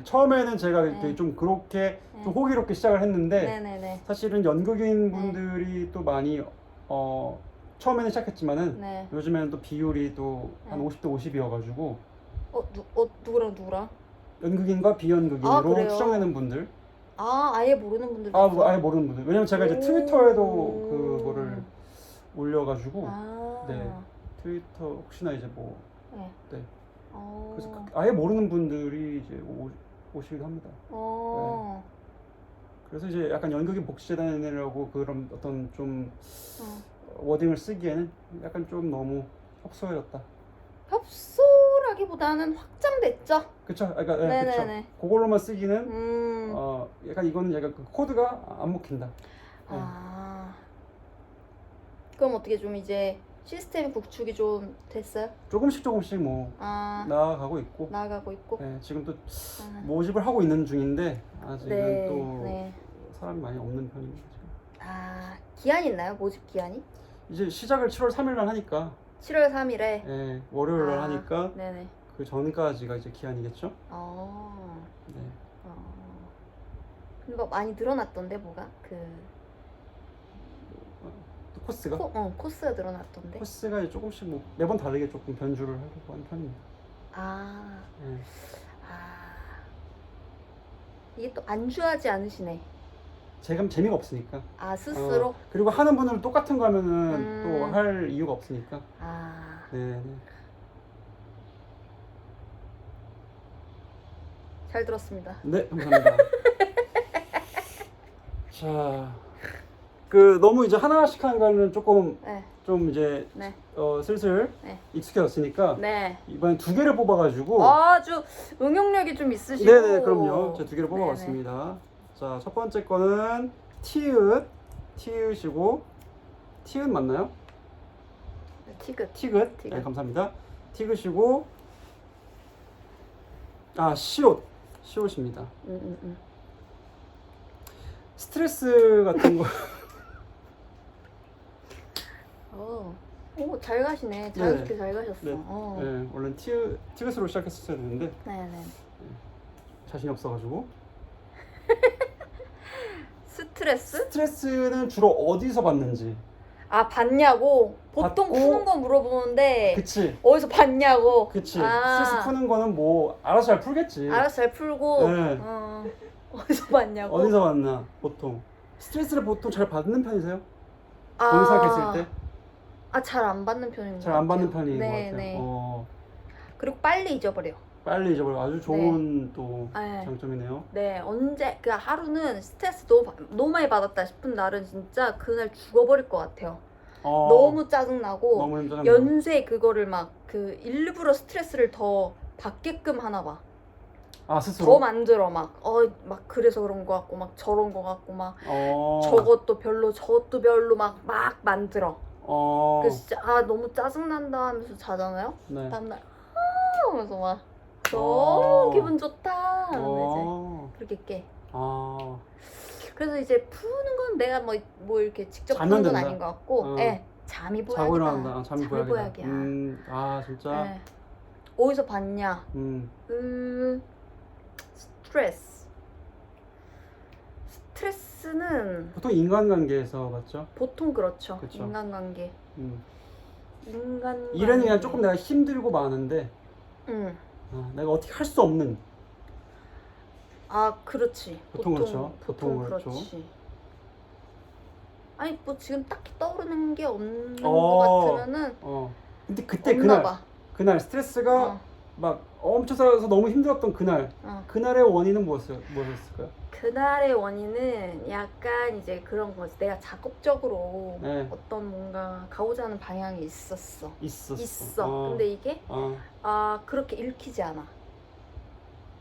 처음에는 제가 네. 좀 그렇게 네. 좀 호기롭게 시작을 했는데 네네네. 사실은 연극인 분들이 또 많이 처음에는 시작했지만은 네. 요즘에는 또 비율이 또 한 네. 50대 50이어가지고 누구랑? 연극인과 비연극인으로 그래요? 추정되는 분들. 아예 모르는 분들도 뭐 아예 모르는 분들. 왜냐면 제가 이제 트위터에도 그거를 올려가지고 네, 트위터 혹시나 이제 뭐 네. 네. 그래서 아예 모르는 분들이 이제 오시기도 합니다. 네. 그래서 이제 약간 연극인 복지재단이라고 그런 어떤 좀 워딩을 쓰기에는 약간 좀 너무 협소해졌다. 협소라기보다는 확장됐죠. 그쵸? 그러니까 네, 네네네. 그쵸. 그걸로만 쓰기는 약간 이거는 약간 그 코드가 안 먹힌다. 네. 그럼 어떻게 좀 이제 시스템 구축이 좀 됐어요? 조금씩 뭐 나아가고 있고. 나아가고 있고. 네, 지금 또 모집을 하고 있는 중인데 아직은 네, 또 네. 사람이 많이 없는 편입니다. 지금. 기한이 있나요? 모집 기한이? 이제 시작을 7월 3일 날 하니까 7월 3일에. 네, 월요일 날 하니까 네네. 그 전까지가 이제 기한이겠죠? 네. 근데 막 많이 늘어났던데 뭐가? 또 코스가? 코스가 늘어났던데. 코스가 이제 조금씩 뭐 매번 다르게 조금 변주를 하려고 하는 편입니다. 네. 이게 또 안주하지 않으시네. 제가 재미가 없으니까. 스스로? 그리고 하는 분들은 똑같은 거 하면은 또 할 이유가 없으니까. 네. 잘 들었습니다. 네, 감사합니다. 자, 너무 이제 하나씩 하는 거는 조금 네. 좀 이제 네. 슬슬 네. 익숙해졌으니까 네. 이번엔 2개를 뽑아가지고 아주 응용력이 좀 있으시고. 네네, 그럼요. 제가 2개를 네네. 뽑아봤습니다. 자, 첫 번째 거는 티읕이고 티읕 맞나요? 티귿. 티귿. 네, 감사합니다. 티귿이고 시옷입니다. 스트레스 같은 거. 잘 가시네. 자연스럽게 잘 가셨어. 네. 네, 원래 티귿으로 시작했었어야 되는데 네네. 자신이 없어가지고. 스트레스는 주로 어디서 받는지. 받냐고? 보통 받고, 푸는 거 물어보는데 그치. 어디서 받냐고? 그치. 스트레스 푸는 거는 뭐 알아서 잘 풀겠지. 알아서 잘 풀고. 네. 어디서 받냐고? 어디서 받나 보통. 스트레스를 보통 잘 받는 편이세요? 본인 생각했을 때? 잘 안 받는 편인 것 같아요. 잘 안 받는 편인 것 네, 같아요. 네. 그리고 빨리 잊어버려. 빨리 잊어버려. 아주 좋은 또 네. 장점이네요. 네, 하루는 스트레스 너무 많이 받았다 싶은 날은 진짜 그날 죽어버릴 것 같아요. 너무 짜증나고 너무 힘들어. 연쇄 그거를 막 일부러 스트레스를 더 받게끔 하나 봐. 스스로? 더 만들어 막 그래서 그런 거 같고 막 저런 거 같고 막 저것도 별로 저것도 별로 막 만들어. 그래서 진짜 너무 짜증난다 하면서 자잖아요. 네. 다음날 하면서 막 너무 기분 좋다 하면서 이제 그렇게 깨. 그래서 이제 푸는 건 내가 뭐 이렇게 직접 푸는 건 아닌 것 같고 잠이 보약이다. 자고 일어난다. 잠이 보약이야. 진짜. 네. 어디서 봤냐? 스트레스 스트레스는 보통 인간관계에서 맞죠? 보통 그렇죠. 그쵸. 인간관계. 음. 인간관계. 일은 그냥 조금 내가 힘들고 많은데 응. 내가 어떻게 할 수 없는. 아, 그렇지. 보통 그렇죠. 보통 보통 그렇죠. 그렇지. 아니 뭐 지금 딱히 떠오르는 게 없는 어. 것 같으면은 근데 그때 없나 봐. 그날 스트레스가 막 엄청 쌓여서 너무 힘들었던 그날의 원인은 무엇이었을까요? 그날의 원인은 약간 이제 그런 거지. 내가 작업적으로 네. 어떤 뭔가 가고자 하는 방향이 있었어. 있었어. 근데 이게 그렇게 읽히지 않아.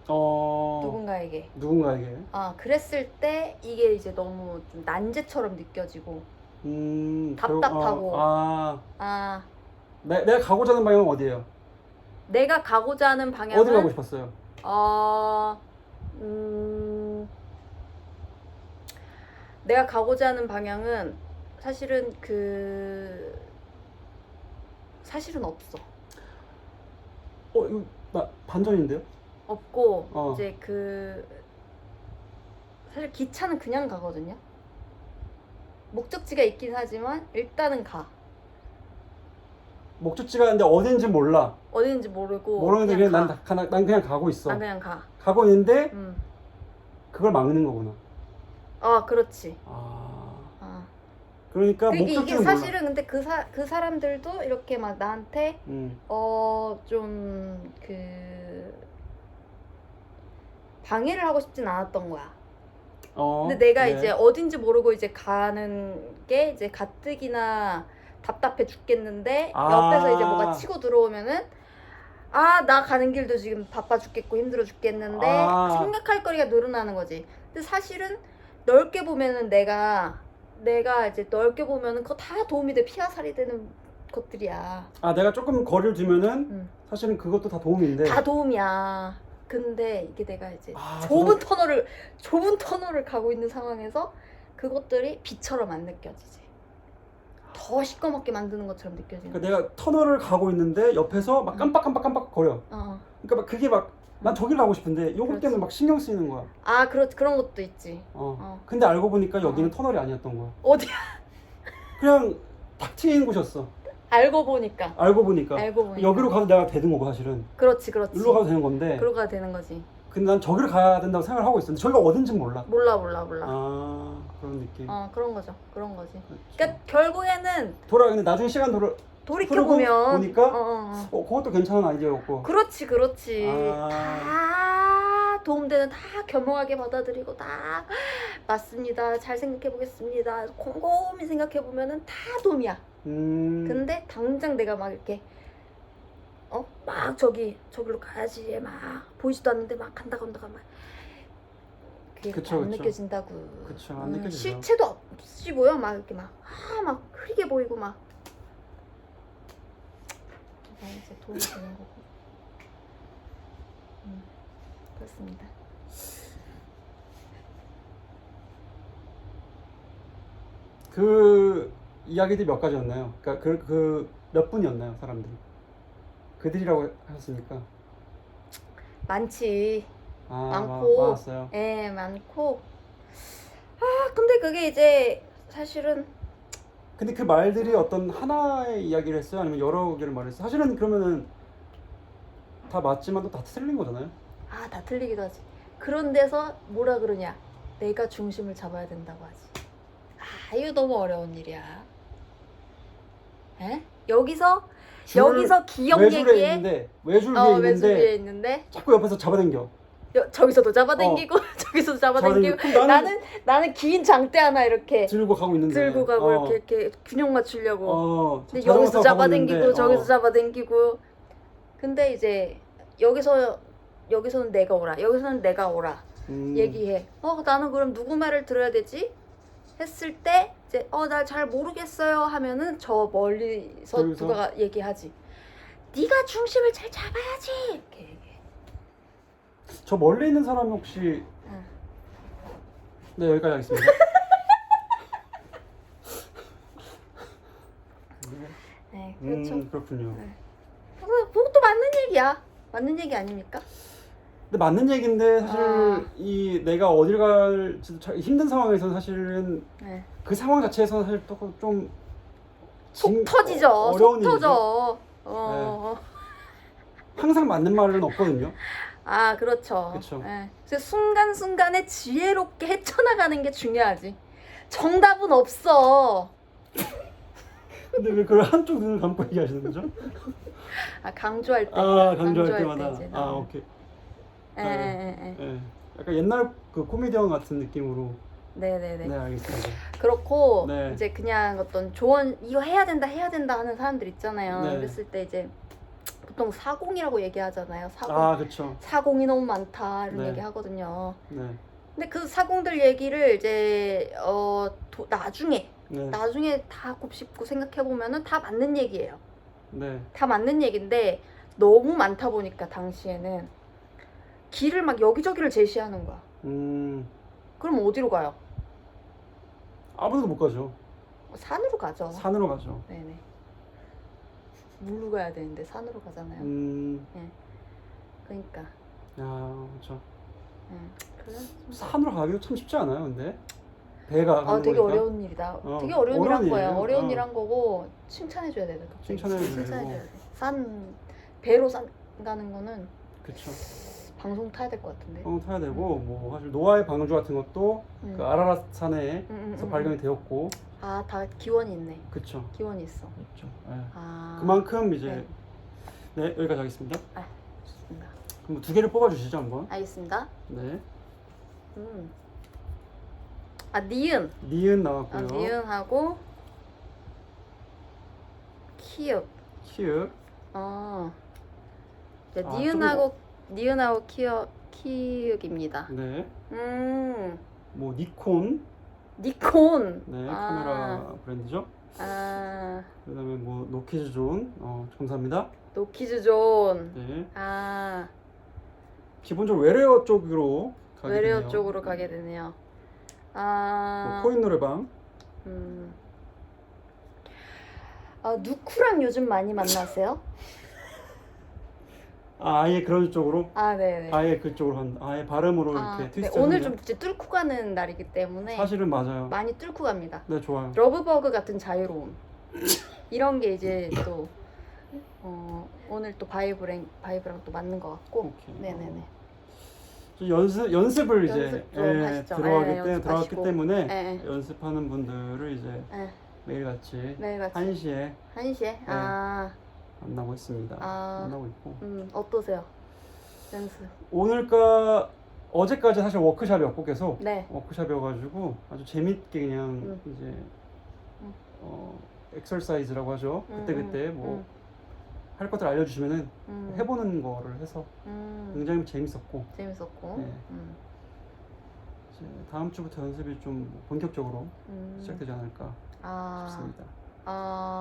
누군가에게. 그랬을 때 이게 이제 너무 좀 난제처럼 느껴지고 답답하고. 내가 가고자 하는 방향은 어디예요? 내가 가고자 하는 방향은 어디 가고 싶었어요? 내가 가고자 하는 방향은 사실은 없어. 이거 나 반전인데요? 없고 이제 사실 기차는 그냥 가거든요. 목적지가 있긴 하지만 일단은 가. 목적지가 근데 어딘지 몰라. 어딘지 모르고 모르는데 그냥 난 그냥 가고 있어. 난 그냥 가. 가고 있는데 그걸 막는 거구나. 그렇지. 그러니까 이게 목적지는 사실은 몰라. 근데 그 사람들도 이렇게 막 나한테 좀 방해를 하고 싶진 않았던 거야. 근데 내가 네. 이제 어딘지 모르고 이제 가는 게 이제 가뜩이나 답답해 죽겠는데 옆에서 이제 뭐가 치고 들어오면은 나 가는 길도 지금 바빠 죽겠고 힘들어 죽겠는데 생각할 거리가 늘어나는 거지. 근데 사실은 넓게 보면은 내가 이제 넓게 보면은 그거 다 도움이 돼. 피와 살이 되는 것들이야. 내가 조금 거리를 두면은 사실은 그것도 다 도움인데. 다 도움이야. 근데 이게 내가 이제 좁은 터널을 가고 있는 상황에서 그것들이 비처럼 안 느껴지지. 더 시꺼멓게 만드는 것처럼 느껴지는. 그러니까 내가 터널을 가고 있는데 옆에서 막 깜빡 거려. 그러니까 막 그게 막 난 저길 가고 싶은데 요것 때문에 막 신경 쓰이는 거야. 그런 것도 있지. 근데 알고 보니까 여기는 터널이 아니었던 거야. 어디야? 그냥 탁 트인 곳이었어. 알고 보니까. 여기로 가도 내가 되는 거고 사실은. 그렇지. 일로 가도 되는 건데. 그러고 가도 되는 거지. 근데 난 저기를 가야 된다고 생각을 하고 있었는데 저기가 어딘지 몰라. 몰라. 그런 느낌. 그런 거지. 그렇죠. 그러니까 결국에는 근데 나중에 시간 돌이켜보면 보니까 그것도 괜찮은 아이디어였고. 그렇지. 다 도움되는, 다 겸허하게 받아들이고 다 맞습니다. 잘 생각해 보겠습니다. 곰곰이 생각해 보면은 다 도움이야. 근데 당장 내가 막 이렇게 막 저기로 가야지 막 보이지도 않는데 막 간다가 막 그게 안 느껴진다고. 그쵸, 안 느껴지죠. 실체도 없이 보여. 막 이렇게 막 흐리게 보이고 막. 이제 도움이 되는 거고. 그렇습니다. 그 이야기들이 몇 가지였나요? 그러니까 몇 분이었나요, 사람들이? 그들이라고 하셨으니까. 많지. 많고. 많았어요. 네, 많고. 근데 그게 이제 사실은. 근데 그 말들이 어떤 하나의 이야기를 했어요? 아니면 여러 개를 말했어요? 사실은 그러면은 다 맞지만 또 다 틀린 거잖아요? 다 틀리기도 하지. 그런 데서 뭐라 그러냐? 내가 중심을 잡아야 된다고 하지. 이거 너무 어려운 일이야. 에? 여기서 기억 얘기에 외줄 위에 있는데 자꾸 옆에서 잡아당겨. 저기서도 잡아당기고 저기서도 잡아당기고. 나는 긴 장대 하나 이렇게 들고 가고 이렇게 균형 맞추려고. 근데 자전거 여기서 잡아당기고 저기서 있는데, 잡아당기고. 근데 이제 여기서는 내가 오라. 얘기해. 나는 그럼 누구 말을 들어야 되지? 했을 때 이제 나 잘 모르겠어요 하면은 저 멀리서 누가 얘기하지. 네가 중심을 잘 잡아야지. 이렇게 얘기해. 저 멀리 있는 사람이 혹시 네, 여기까지 하겠습니다. 네, 그렇죠. 그렇군요. 그것도 맞는 얘기야. 맞는 얘기 아닙니까? 근데 맞는 얘기인데 사실 아. 이 내가 어딜 갈지 힘든 상황에서 사실은 네. 그 상황 자체에서는 사실 좀 속 터지죠. 어려운 속 일이죠. 터져. 항상 맞는 말은 없거든요. 아, 그렇죠. 그쵸. 예. 그래서 순간순간에 지혜롭게 헤쳐나가는 게 중요하지. 정답은 없어. 근데 왜 그걸 한쪽 눈을 감고 얘기하시는 거죠? 아, 강조할 때. 강조할 때마다. 이제 오케이. 예. 약간 옛날 그 코미디언 같은 느낌으로. 네네네. 네, 알겠습니다. 그렇고 네. 이제 그냥 어떤 조언 이거 해야 된다 하는 사람들 있잖아요. 네. 그랬을 때 이제 보통 사공이라고 얘기하잖아요. 그쵸. 사공이 너무 많다 이런 네. 얘기 하거든요. 네. 근데 그 사공들 얘기를 이제 나중에 다 곱씹고 생각해 보면은 다 맞는 얘기예요. 네. 다 맞는 얘기인데 너무 많다 보니까 당시에는 길을 막 여기저기를 제시하는 거야. 그럼 어디로 가요? 아무데도 못 가죠. 산으로 가죠. 산으로 가죠. 네네. 물로 가야 되는데 산으로 가잖아요. 네. 그러니까. 그렇죠. 그래. 산으로 가기도 참 쉽지 않아요, 근데 배가 가는 되게 거니까. 어려운 일이다. 되게 어려운 일 한 거예요. 일이에요. 어려운 일 한 거고 칭찬해줘야 돼. 칭찬해줘야 돼. 배로 산 가는 거는 그렇죠. 방송 타야 될 것 같은데. 타야 되고 뭐 사실 노아의 방주 같은 것도 그 아라랏 산에서 발견이 되었고. 다 기원이 있네. 그렇죠. 기원이 있어. 그렇죠. 그만큼 이제 여기까지 하겠습니다. 좋습니다. 그럼 2개를 뽑아주시죠 한번. 알겠습니다. 네. 니은. 니은 나왔고요. 니은하고 키읔. 키읔. 니은하고 키읔입니다. 네. 뭐 니콘. 네, 카메라 브랜드죠. 그다음에 뭐 노키즈존. 감사합니다. 노키즈존. 네. 기본적으로 외래어 쪽으로 가게 외래어 되네요. 쪽으로 가게 되네요. 뭐 코인 노래방. 누쿠랑 요즘 많이 만나세요? 아예 그런 쪽으로? 네네. 아예 그쪽으로 아예 발음으로 이렇게 트위스트. 네, 오늘 좀 이제 뚫고 가는 날이기 때문에 사실은 맞아요. 많이 뚫고 갑니다. 네, 좋아요. 러브버그 같은 자유로움 이런 게 이제 또 오늘 또 바이브랑 또 맞는 것 같고. 오케이. 네네네. 연습을 이제 하시죠. 들어갔기 때문에 네. 연습하는 분들을 이제 매일같이 1시에 만나고 있습니다. 만나고 있고. 어떠세요? 연습. 어제까지 사실 워크샵이었고 계속 네. 워크샵이어가지고 아주 재밌게 그냥 이제 엑설사이즈라고 하죠. 그때 뭐 할 것들 알려주시면은 해보는 거를 해서 굉장히 재밌었고. 네. 이제 다음 주부터 연습이 좀 본격적으로 시작되지 않을까 싶습니다.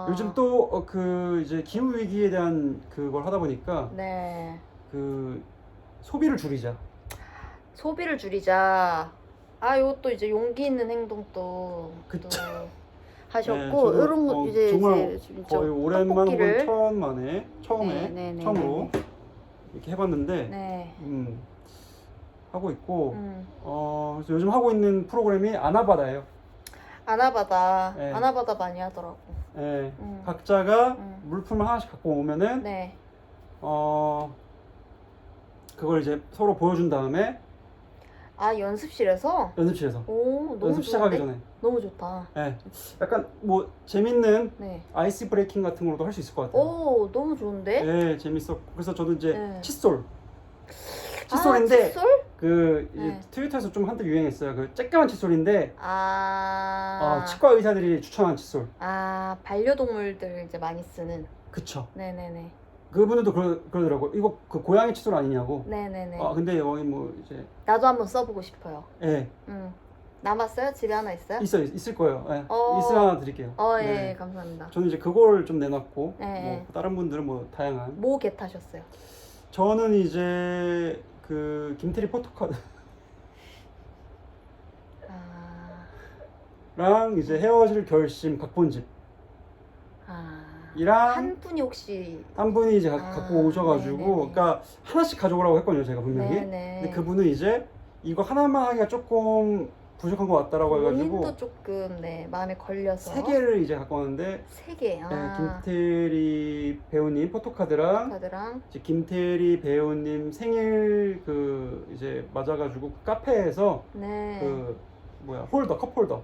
요즘 또 이제 기후 위기에 대한 그걸 하다 보니까 그 소비를 줄이자. 이것도 이제 용기 있는 행동도 그쵸. 또 하셨고 이런 거 이제 정말 거의 오랜만에 떡볶이를 처음으로 이렇게 해봤는데 하고 있고 그래서 요즘 하고 있는 프로그램이 아나바다예요. 아나바다. 네. 아나바다 많이 하더라고. 네. 각자가 물품을 하나씩 갖고 오면은 그걸 이제 서로 보여준 다음에 연습실에서? 오, 너무 연습 시작하기 좋은데? 전에. 너무 좋다. 네. 약간 뭐 재밌는 네. 아이스 브레이킹 같은 거로도 할 수 있을 것 같아요. 오, 너무 좋은데? 네, 재밌었고 그래서 저도 이제 네. 칫솔인데 칫솔? 이제 트위터에서 좀 한때 유행했어요. 그 쬐끄만 칫솔인데 치과 의사들이 추천한 칫솔. 반려동물들 이제 많이 쓰는. 그쵸. 네네네. 그분들도 그러더라고. 이거 그 고양이 칫솔 아니냐고. 네네네. 근데 여기 뭐 이제 나도 한번 써보고 싶어요. 네. 남았어요? 집에 하나 있어요? 있을 거예요. 네. 있으면 하나 드릴게요. 네, 감사합니다. 저는 이제 그걸 좀 내놨고 네. 뭐 다른 분들은 뭐 다양한. 뭐 개 타셨어요? 저는 이제 그 김태리 포토카드 랑 이제 헤어질 결심 각본집 한 분이 혹시 한 분이 이제 갖고 오셔가지고, 네네네. 그러니까 하나씩 가져오라고 했거든요, 제가 분명히. 네네. 근데 그분은 이제 이거 하나만 하기가 조금 부족한 것 같다라고 해가지고 본인도 조금 마음에 걸려서 3개를 이제 갖고 왔는데, 3개. 김태리 배우님 포토카드랑 이제 김태리 배우님 생일 그 이제 맞아가지고 카페에서 그 컵홀더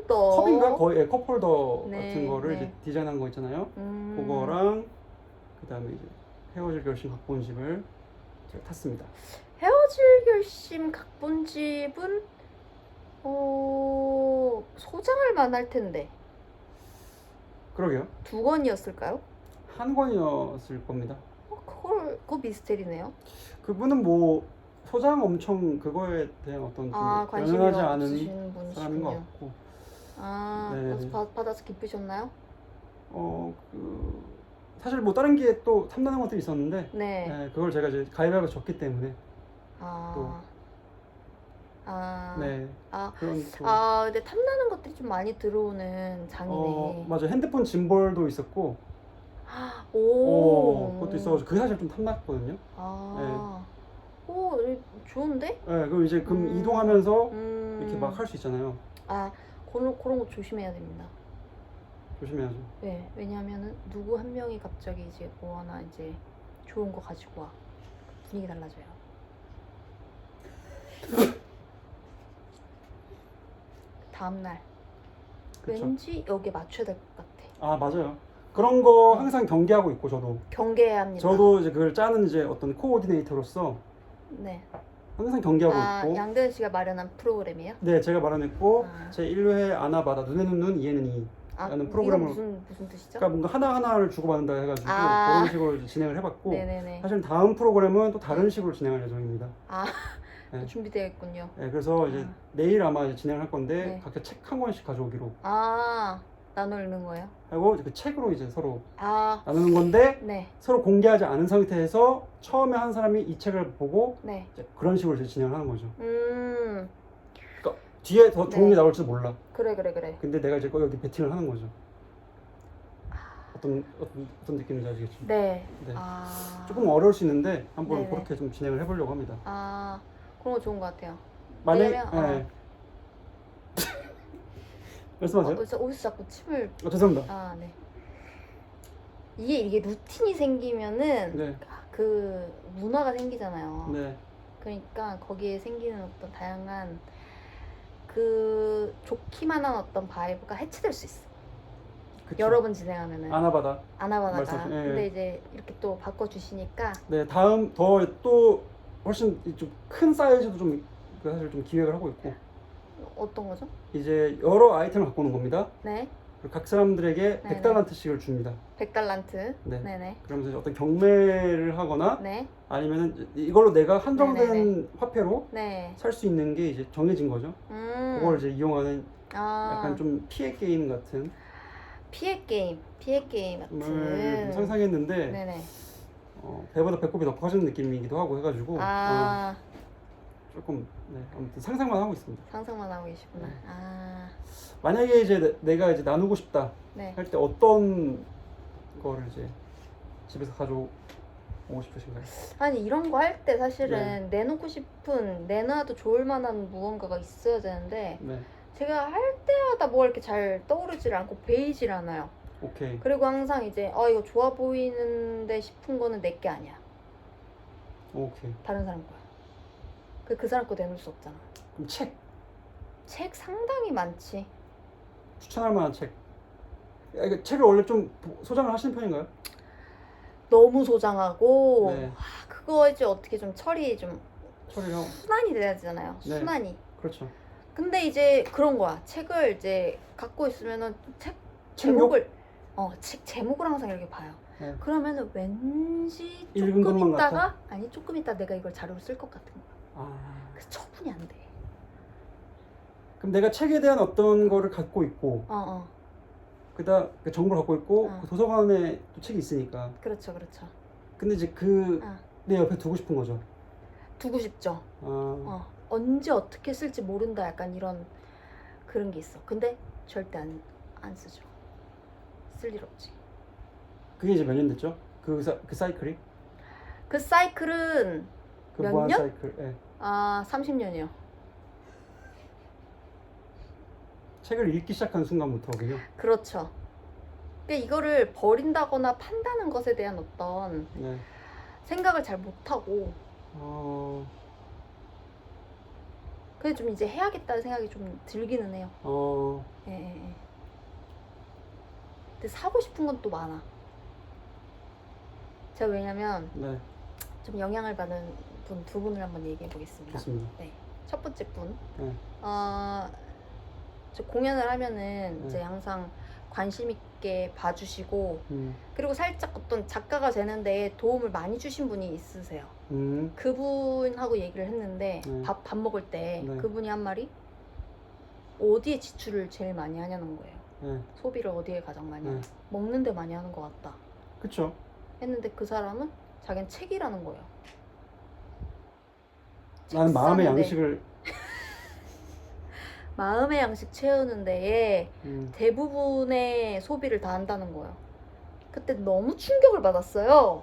컵인가 거의 컵홀더 같은 거를 이제 디자인한 거 있잖아요. 그거랑 그다음에 이제 헤어질 결심 각본집을 제가 탔습니다. 헤어질 결심 각본집은 소장할 만할 텐데. 그러게요. 2권이었을까요? 한 권이었을 겁니다. 그거 미스테리네요. 그분은 뭐 소장 엄청 그거에 대한 어떤 관심이 연연하지 않은 없으신 분이시군요. 사람인 것 같고. 그래서 받아서 기쁘셨나요? 사실 뭐 다른 게 또 탐나는 것들이 있었는데, 네. 그걸 제가 이제 가위바위보 졌기 때문에 그런 또 근데 탐나는 것들이 좀 많이 들어오는 장이네. 맞아. 핸드폰 짐볼도 있었고, 그것도 있어가지고 그게 사실 좀 탐났거든요. 좋은데? 그럼 이제 이동하면서 이렇게 막 할 수 있잖아요. 그런 거 조심해야 됩니다. 조심해야죠. 네, 왜냐하면은 누구 한 명이 갑자기 이제 뭐 하나 이제 좋은 거 가지고 와. 분위기 달라져요. 다음날 왠지 여기에 맞춰야 될 것 같아. 맞아요. 그런 거 항상 경계하고 있고, 저도 경계해야 합니다. 저도 이제 그걸 짜는 이제 어떤 코오디네이터로서 항상 경계하고 있고. 양대현 씨가 마련한 프로그램이에요? 네, 제가 마련했고, 제 1회 아나바다 눈에는 눈, 이에는 이 라는 프로그램을. 무슨 뜻이죠? 그러니까 뭔가 하나하나를 주고받는다 해가지고 그런 식으로 진행을 해봤고, 네네네. 사실 다음 프로그램은 또 다른 식으로 진행할 예정입니다. 준비되어 있군요. 그래서 이제 내일 아마 이제 진행을 할 건데, 각자 책 한 권씩 가져오기로 나눠 읽는 거예요? 하고, 그 책으로 이제 서로 나누는 건데, 서로 공개하지 않은 상태에서 처음에 한 사람이 이 책을 보고 이제 그런 식으로 이제 진행을 하는 거죠. 그러니까 뒤에 더 좋은 게 나올지도 몰라. 그래. 근데 내가 이제 여기 배팅을 하는 거죠. 어떤 느낌인지 아시겠죠? 네. 조금 어려울 수 있는데 한번 그렇게 좀 진행을 해보려고 합니다. 그런 거 좋은 것 같아요. 만약에 말씀하세요. 어디서 자꾸 침을. 죄송합니다. 네. 이게 루틴이 생기면은 그 문화가 생기잖아요. 그러니까 거기에 생기는 어떤 다양한 그 좋기만 한 어떤 바이브가 해체될 수 있어. 그쵸. 여러 번 진행하면은. 아나바다. 근데 이제 이렇게 또 바꿔주시니까. 다음 또 훨씬 좀 큰 사이즈도 좀 사실 좀 기획을 하고 있고. 어떤 거죠? 이제 여러 아이템을 갖고 오는 겁니다. 그리고 각 사람들에게 100달란트씩을 줍니다. 100달란트. 네네. 그러면서 어떤 경매를 하거나 아니면은 이걸로 내가 한정된 화폐로 살 수 있는 게 이제 정해진 거죠. 그걸 이제 이용하는 약간 좀 피해 게임 같은. 피해 게임 같은. 상상했는데 배보다 배꼽이 더 커지는 느낌이기도 하고 해가지고 조금 아무튼 상상만 하고 있습니다. 상상만 하고 계시구나. 만약에 이제 내가 이제 나누고 싶다 할 때 어떤 거를 이제 집에서 가져오고 싶으신가요? 아니 이런 거 할 때 사실은 내놓고 싶은 내놔도 좋을 만한 무언가가 있어야 되는데 제가 할 때마다 뭐가 이렇게 잘 떠오르질 않고 베이질 않아요. 그리고 항상 이제 이거 좋아 보이는데 싶은 거는 내 게 아니야. 다른 사람 거야. 그 사람 거 내놓을 수 없잖아. 그럼 책 상당히 많지. 추천할 만한 책. 책을 원래 좀 소장을 하시는 편인가요? 너무 소장하고 그거 이제 어떻게 좀 처리를 하고 순환이 돼야 되잖아요. 순환이. 그렇죠. 근데 이제 그런 거야. 책을 이제 갖고 있으면은 책 제목을 항상 이렇게 봐요. 그러면은 왠지 조금 있다가 내가 이걸 자료로 쓸 것 같은 거야. 그래서 처분이 안 돼. 그럼 내가 책에 대한 어떤 거를 갖고 있고 그다음 그 정보를 갖고 있고 그 도서관에 또 책이 있으니까. 그렇죠. 근데 이제 내 옆에 두고 싶은 거죠. 두고 싶죠. 언제 어떻게 쓸지 모른다 약간 이런 그런 게 있어. 근데 절대 안 쓰죠. 쓸 일 없지. 그게 이제 몇 년 됐죠? 그 사이클이? 그 사이클은 그 몇 무한 년? 사이클. 예. 30년이요. 책을 읽기 시작한 순간부터군요. 그렇죠. 그러니까 이거를 버린다거나 판다는 것에 대한 어떤 네. 생각을 잘 못하고 그게 좀 이제 해야겠다는 생각이 좀 들기는 해요. 예, 예, 예. 근데 사고 싶은 건 또 많아. 제가 왜냐면 네. 좀 영향을 받은 분 두 분을 한번 얘기해 보겠습니다. 좋습니다. 네. 첫 번째 분. 네. 저 공연을 하면은 이제 항상 관심 있게 봐주시고 그리고 살짝 어떤 작가가 되는데 도움을 많이 주신 분이 있으세요. 그분하고 얘기를 했는데 밥 먹을 때 그분이 한 말이 어디에 지출을 제일 많이 하냐는 거예요. 소비를 어디에 가장 많이 하냐. 먹는 데 많이 하는 것 같다. 그쵸. 했는데 그 사람은 자기는 책이라는 거예요. 나는 마음의 양식을 마음의 양식 채우는 데에 대부분의 소비를 다 한다는 거예요. 그때 너무 충격을 받았어요.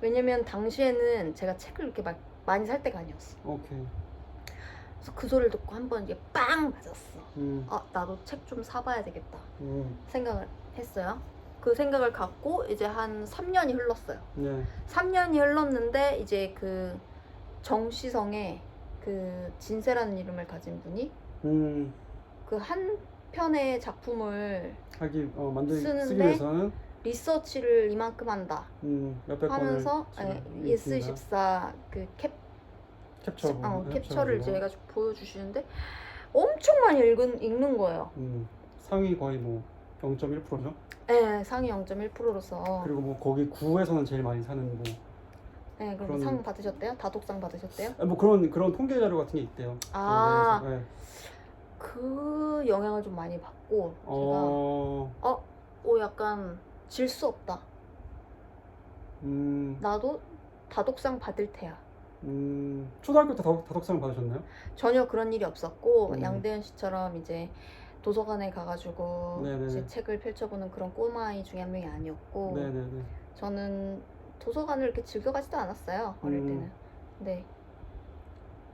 왜냐면 당시에는 제가 책을 이렇게 막 많이 살 때가 아니었어. 오케이. 그래서 그 소리를 듣고 한번 이게 빵 맞았어. 나도 책 좀 사봐야 되겠다 생각을 했어요. 그 생각을 갖고 이제 한 3년이 흘렀어요. 네. 3년이 흘렀는데 이제 그 정시성의 그 진세라는 이름을 가진 분이 그 한 편의 작품을 쓰기 쓰기 위해서는 리서치를 이만큼 한다 몇백 하면서 예스24 그 캡처를 이제 해가지고 보여주시는데 엄청 많이 읽는 거예요. 상위 거의 뭐 0.1%죠? 네, 상위 0.1%로서. 그리고 뭐 거기 9에서는 제일 많이 사는 뭐. 네, 그럼 상 받으셨대요? 다독상 받으셨대요? 뭐 그런 통계 자료 같은 게 있대요. 네. 그 영향을 좀 많이 받고 제가 약간 질 수 없다. 나도 다독상 받을 테야. 초등학교 때 다독상 받으셨나요? 전혀 그런 일이 없었고 양대현 씨처럼 이제 도서관에 가가지고 이제 책을 펼쳐보는 그런 꼬마아이 중에 한 명이 아니었고 저는 도서관을 이렇게 즐겨가지도 않았어요 어릴 때는. 네.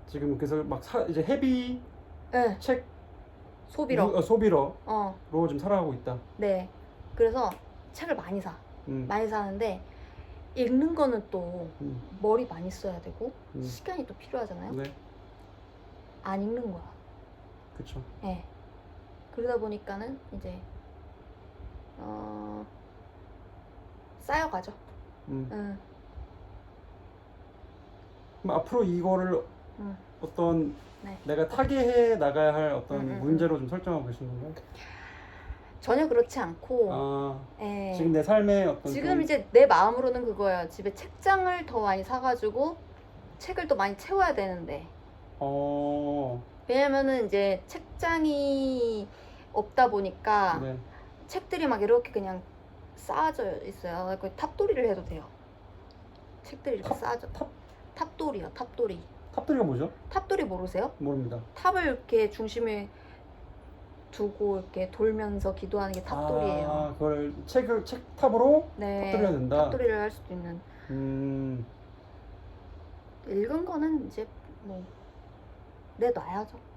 지금 그래서 막 이제 헤비 책 소비러 소비러로 좀 살아가고 있다. 네. 그래서 책을 많이 많이 사는데 읽는 거는 또 머리 많이 써야 되고 시간이 또 필요하잖아요. 네. 안 읽는 거야. 그쵸. 네. 그러다 보니까는 이제 쌓여가죠. 그럼 앞으로 이거를 어떤 내가 타개해 나가야 할 어떤 문제로 좀 설정하고 계시는 건가요? 전혀 그렇지 않고 지금 내 삶의 어떤 지금 이제 내 마음으로는 그거예요. 집에 책장을 더 많이 사가지고 책을 또 많이 채워야 되는데 왜냐면은 이제 책장이 없다 보니까 책들이 막 이렇게 그냥 쌓아져 있어요. 그 탑돌이를 해도 돼요. 책들이 이렇게 쌓아져. 탑돌이요. 탑돌이. 탑돌이가 뭐죠? 탑돌이 모르세요? 모릅니다. 탑을 이렇게 중심에 두고 이렇게 돌면서 기도하는 게 탑돌이에요. 그걸 책탑으로 탑돌이가 된다. 탑돌이를 할 수도 있는. 읽은 거는 이제 뭐 내놔야죠.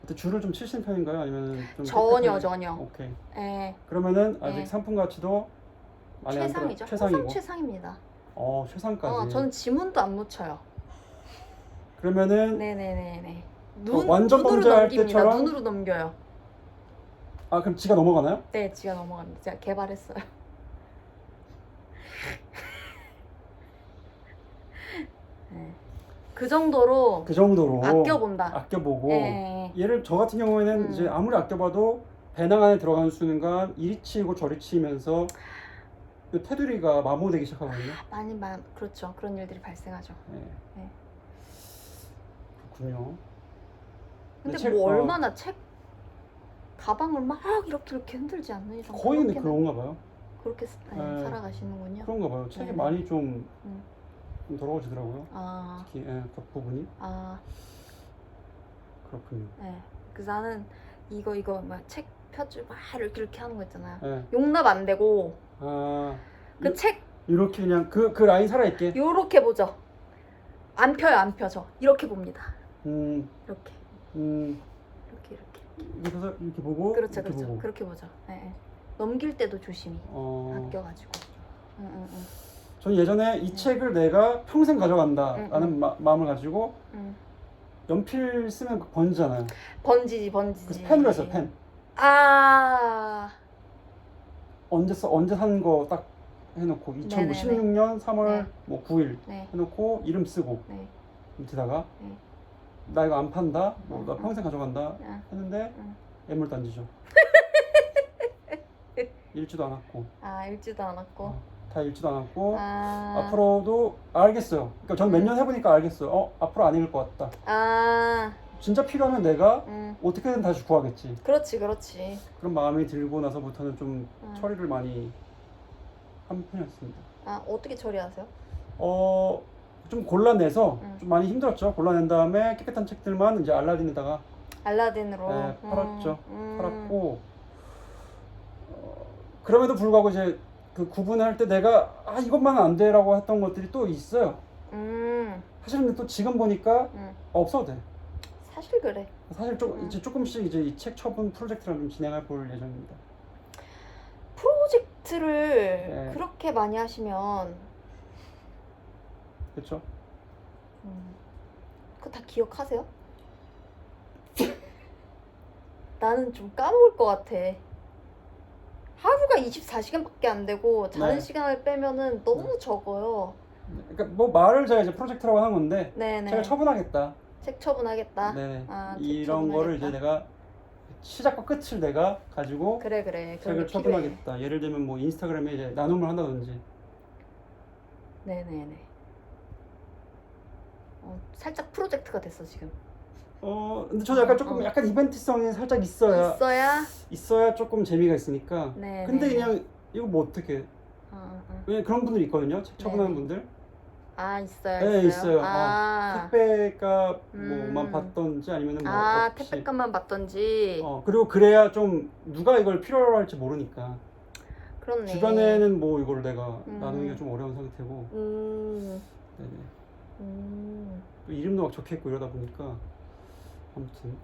그때 줄을 좀 치신 편인가요? 아니면 좀 전혀. 오케이. 네. 그러면은 아직 상품 가치도 많이 최상이죠. 최상이고. 최상입니다. 최상까지. 저는 지문도 안 묻혀요. 그러면은 네네네네. 완전 범죄할 때처럼 눈으로 넘겨요. 그럼 지가 넘어가나요? 네, 지가 넘어갑니다. 제가 개발했어요. 네. 그 정도로 아껴본다. 아껴보고. 얘를 저 같은 경우에는 이제 아무리 아껴봐도 배낭 안에 들어가는 순간 이리 치이고 저리 치면서 그 테두리가 마모되기 시작하거든요. 그렇죠. 그런 일들이 발생하죠. 네. 그렇군요. 근데 뭐 얼마나 가방을 막 이렇게 흔들지 않는 이상 거의 그런가 봐요. 그렇게 살아가시는군요. 그런가 봐요. 책이 많이 좀 더러워지더라고요. 특히 겉부분이. 그렇군요. 네. 그래서 나는 이거 막 책 펴주 막 이렇게 하는 거 있잖아요. 네. 용납 안 되고 아 그 책 이렇게 그냥 그 라인 살아있게. 요렇게 보죠. 안 펴요, 안 펴져. 이렇게 봅니다. 이렇게. 이렇게. 그래서 이렇게 보고. 그렇죠, 이렇게 그렇죠. 보고. 그렇게 보죠. 네. 넘길 때도 조심히. 아껴가지고. 저는 예전에 이 책을 내가 평생 가져간다라는 마음을 가지고 연필 쓰면 번지잖아요. 번지지. 그래서 펜으로 했어요, 펜. 아. 언제 산 거 딱 해놓고 2016년 3월 네. 뭐 9일 네. 해놓고 이름 쓰고 네. 밑에다가 네. 나 이거 안 판다, 뭐 나 평생 가져간다 응. 했는데 애물 던지죠. 읽지도 않았고. 아, 읽지도 않았고. 다 읽지도 않았고. 아. 앞으로도 알겠어요. 그러니까 저는 몇 년 해보니까 알겠어요. 앞으로 안 읽을 것 같다. 아. 진짜 필요하면 내가 어떻게든 다시 구하겠지. 그렇지. 그런 마음이 들고 나서부터는 좀 처리를 많이 한 편이었습니다. 아, 어떻게 처리하세요? 좀 골라내서 좀 많이 힘들었죠. 골라낸 다음에 깨끗한 책들만 이제 알라딘에다가 알라딘으로. 네, 팔았죠. 팔았고 그럼에도 불구하고 이제 그 구분할 때 내가 이것만은 안 돼라고 했던 것들이 또 있어요. 사실은 또 지금 보니까 없어도 돼. 사실 그래. 사실 이제 조금씩 이제 이 책 처분 프로젝트를 좀 진행해 볼 예정입니다. 프로젝트를 네. 그렇게 많이 하시면 그렇죠? 그거 다 기억하세요? 나는 좀 까먹을 것 같아. 하루가 24시간밖에 안 되고 자는 네. 시간을 빼면은 너무 적어요. 그러니까 뭐 말을 제가 이제 프로젝트라고 하는 건데 네네. 책을 처분하겠다. 책 처분하겠다. 네. 아, 책 이런 거를 이제 처분하겠다. 내가 시작과 끝을 내가 가지고 그래 그런 책을 게 필요해. 처분하겠다. 예를 들면 뭐 인스타그램에 이제 나눔을 한다든지. 네네네. 살짝 프로젝트가 됐어 지금. 근데 저는 약간 조금 약간 이벤트성이 살짝 있어야 조금 재미가 있으니까. 네. 근데 그냥 이거 뭐 어떻게? 왜냐 그런 분들 있거든요. 책 처분하는 네네. 분들. 아 있어요. 네, 있어요. 아, 택배값 뭐만 받던지 아니면은 뭐 없이. 택배값만 받던지. 그리고 그래야 좀 누가 이걸 필요로 할지 모르니까. 그렇네. 주변에는 뭐 이걸 내가 나누기가 좀 어려운 상태고. 네네. 또 이름도 막 적혀있고 이러다 보니까 아무튼.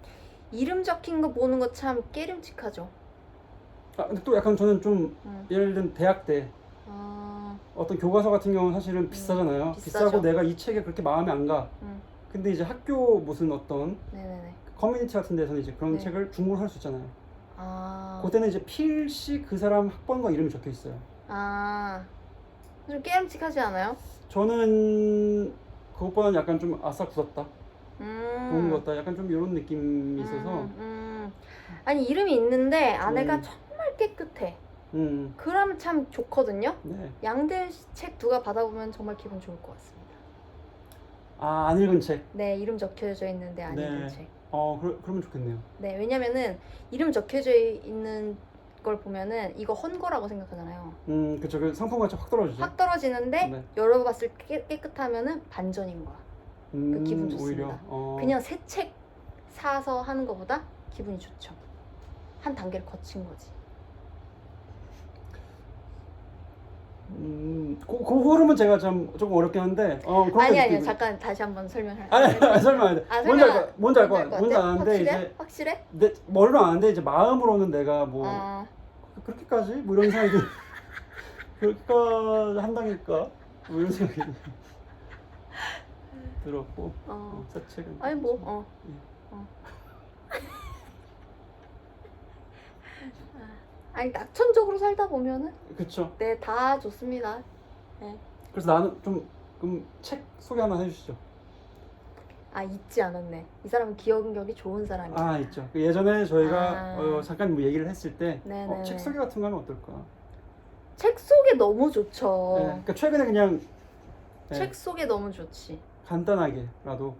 이름 적힌 거 보는 거 참 깨름칙하죠. 근데 또 약간 저는 좀 예를 들면 대학 때 어떤 교과서 같은 경우는 사실은 비싸잖아요. 비싸죠. 비싸고 내가 이 책에 그렇게 마음에 안 가. 근데 이제 학교 무슨 어떤 네네네. 커뮤니티 같은 데서는 이제 그런 네. 책을 중고로 살 수 있잖아요. 그때는 이제 필시 그 사람 학번과 이름이 적혀 있어요. 좀 깨름칙하지 않아요? 저는 그것보다는 약간 좀 아싸 굳었다. 좋은 것 같다. 약간 좀 이런 느낌이 있어서. 아니 이름이 있는데 안에가 정말 깨끗해. 그러면 참 좋거든요. 네. 양들 책 누가 받아보면 정말 기분 좋을 것 같습니다. 안 읽은 책. 네, 이름 적혀져 있는데 안 네. 읽은 책. 그러면 좋겠네요. 네, 왜냐면은 이름 적혀져 있는 걸 보면은 이거 헌거라고 생각하잖아요. 그쵸. 그 상품 가치 확 떨어지죠. 확 떨어지는데 네. 열어봤을 때 깨끗하면은 반전인 거야. 그 기분 좋습니다. 오히려. 그냥 새 책 사서 하는 것보다 기분이 좋죠. 한 단계를 거친 거지. 그 흐름은 제가 조금 어렵긴 한데. 아니 잠깐 다시 한번 설명할. 아니 설명 안 돼. 뭔지 알 것 같아. 뭔지 아는데 확실해? 이제 확실해? 내 머리로 아는데 이제 마음으로는 내가 뭐 그렇게까지 뭐 이런 생각이 그렇게까지 한다니까 뭐 이런 생각이 들었고. 새 책은. 아니 뭐. 아니 낙천적으로 살다 보면은 그쵸. 네, 다 좋습니다. 네. 그래서 나는 그럼 책 소개 하나 해주시죠. 잊지 않았네. 이 사람은 기억력이 좋은 사람이야. 있죠. 예전에 저희가 잠깐 뭐 얘기를 했을 때 책 소개 같은 거 하면 어떨까? 책 소개 너무 좋죠. 네, 그러니까 최근에 그냥 책 소개 너무 좋지. 간단하게라도.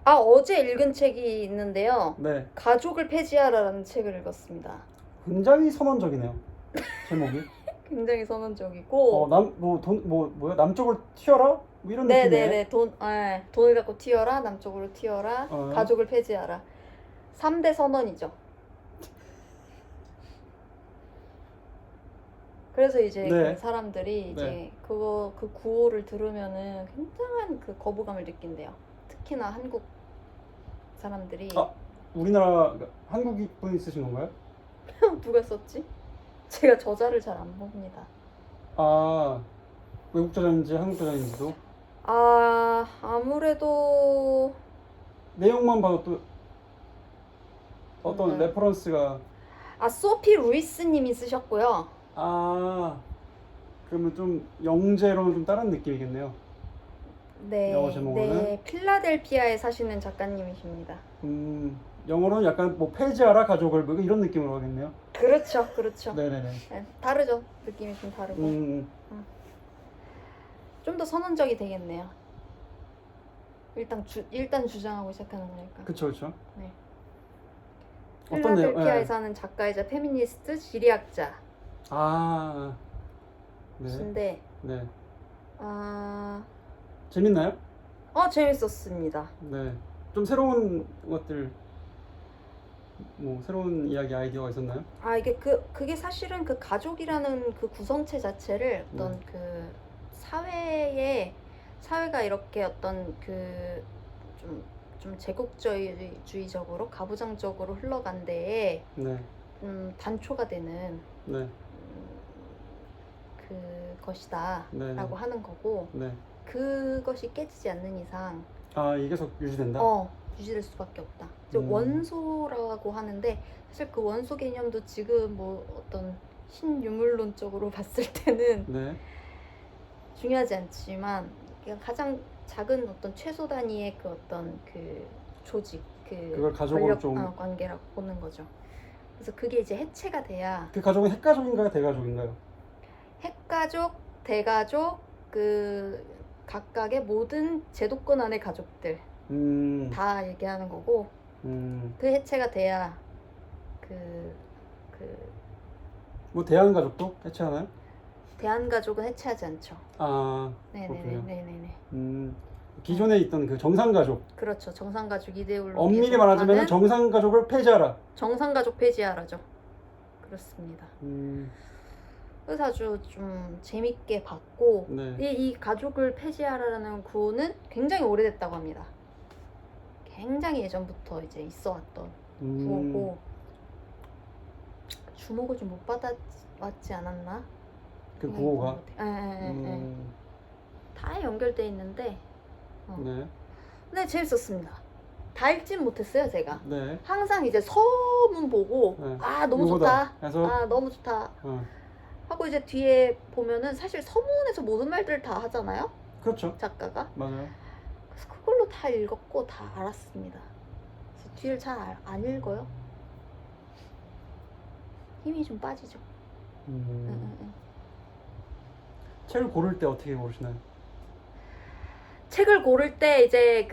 어제 읽은 책이 있는데요. 네. 가족을 폐지하라라는 책을 읽었습니다. 굉장히 선언적이네요. 제목이. 굉장히 선언적이고. 뭐야 남쪽으로 튀어라? 뭐 이런 느낌이네. 네네네. 돈을 갖고 튀어라. 남쪽으로 튀어라. 가족을 폐지하라. 3대 선언이죠. 그래서 이제 네. 그 사람들이 이제 네. 그 구호를 들으면은 굉장한 그 거부감을 느낀대요. 특히나 한국 사람들이. 우리나라 한국인 분이 쓰신 건가요? 누가 썼지? 제가 저자를 잘 안 봅니다. 외국 저자인지 한국 저자인지도 아무래도 내용만 봐도 또 어떤 레퍼런스가 소피 루이스님이 쓰셨고요. 그러면 좀 영재로는 좀 다른 느낌이겠네요. 네, 영어 제목으로는? 네, 필라델피아에 사시는 작가님이십니다. 영어로는 약간 뭐 폐지하라 가족을 뭐 이런 느낌으로 하겠네요. 그렇죠, 그렇죠. 네네네. 네, 다르죠. 느낌이 좀 다르고. 좀 더 선언적이 되겠네요. 일단 주장하고 시작하는 거니까. 그쵸. 네. 어떤 내용? 필라델피아에 네. 사는 작가이자 페미니스트 지리학자. 네. 인데 네. 재밌나요? 재밌었습니다. 네. 좀 새로운 것들, 뭐 새로운 이야기 아이디어가 있었나요? 이게 그게 사실은 그 가족이라는 그 구성체 자체를 어떤 그 사회가 이렇게 어떤 그 좀 제국주의적으로 가부장적으로 흘러간 데에 네. 단초가 되는 네. 그것이다 네. 라고 하는 거고, 네. 그것이 깨지지 않는 이상 이게 계속 유지된다? 유지될 수밖에 없다. 원소라고 하는데 사실 그 원소 개념도 지금 뭐 어떤 신유물론적으로 봤을 때는 네. 중요하지 않지만 그냥 가장 작은 어떤 최소 단위의 그 어떤 그 조직, 그걸 가족으로 권력 좀 관계라고 보는 거죠. 그래서 그게 이제 해체가 돼야 그 가족은 핵가족인가요? 대가족인가요? 핵가족, 대가족, 그 각각의 모든 제도권 안의 가족들 다 얘기하는 거고, 그 해체가 돼야 뭐 대한가족도 해체하나요? 대한가족은 해체하지 않죠. 네네네. 기존에 있던 그 정상가족. 그렇죠. 정상가족 이데올로기. 엄밀히 말하자면 정상가족을 폐지하라. 정상가족 폐지하라죠. 그렇습니다. 그래서 아주 좀 재밌게 봤고, 네. 이 가족을 폐지하라는 구호는 굉장히 오래됐다고 합니다. 굉장히 예전부터 이제 있어왔던 구호고, 주목을 좀 못 받았지 않았나? 그 구호가? 다 연결돼 있는데, 네. 재밌었습니다. 다 읽진 못했어요, 제가. 네. 항상 이제 서문 보고, 너무 좋다. 해서? 너무 좋다. 하고 이제 뒤에 보면은 사실 서문에서 모든 말들을 다 하잖아요. 그렇죠. 작가가. 맞아요. 그래서 그걸로 다 읽었고 다 알았습니다. 그래서 뒤를 잘 안 읽어요. 힘이 좀 빠지죠. 책을 고를 때 어떻게 고르시나요? 책을 고를 때 이제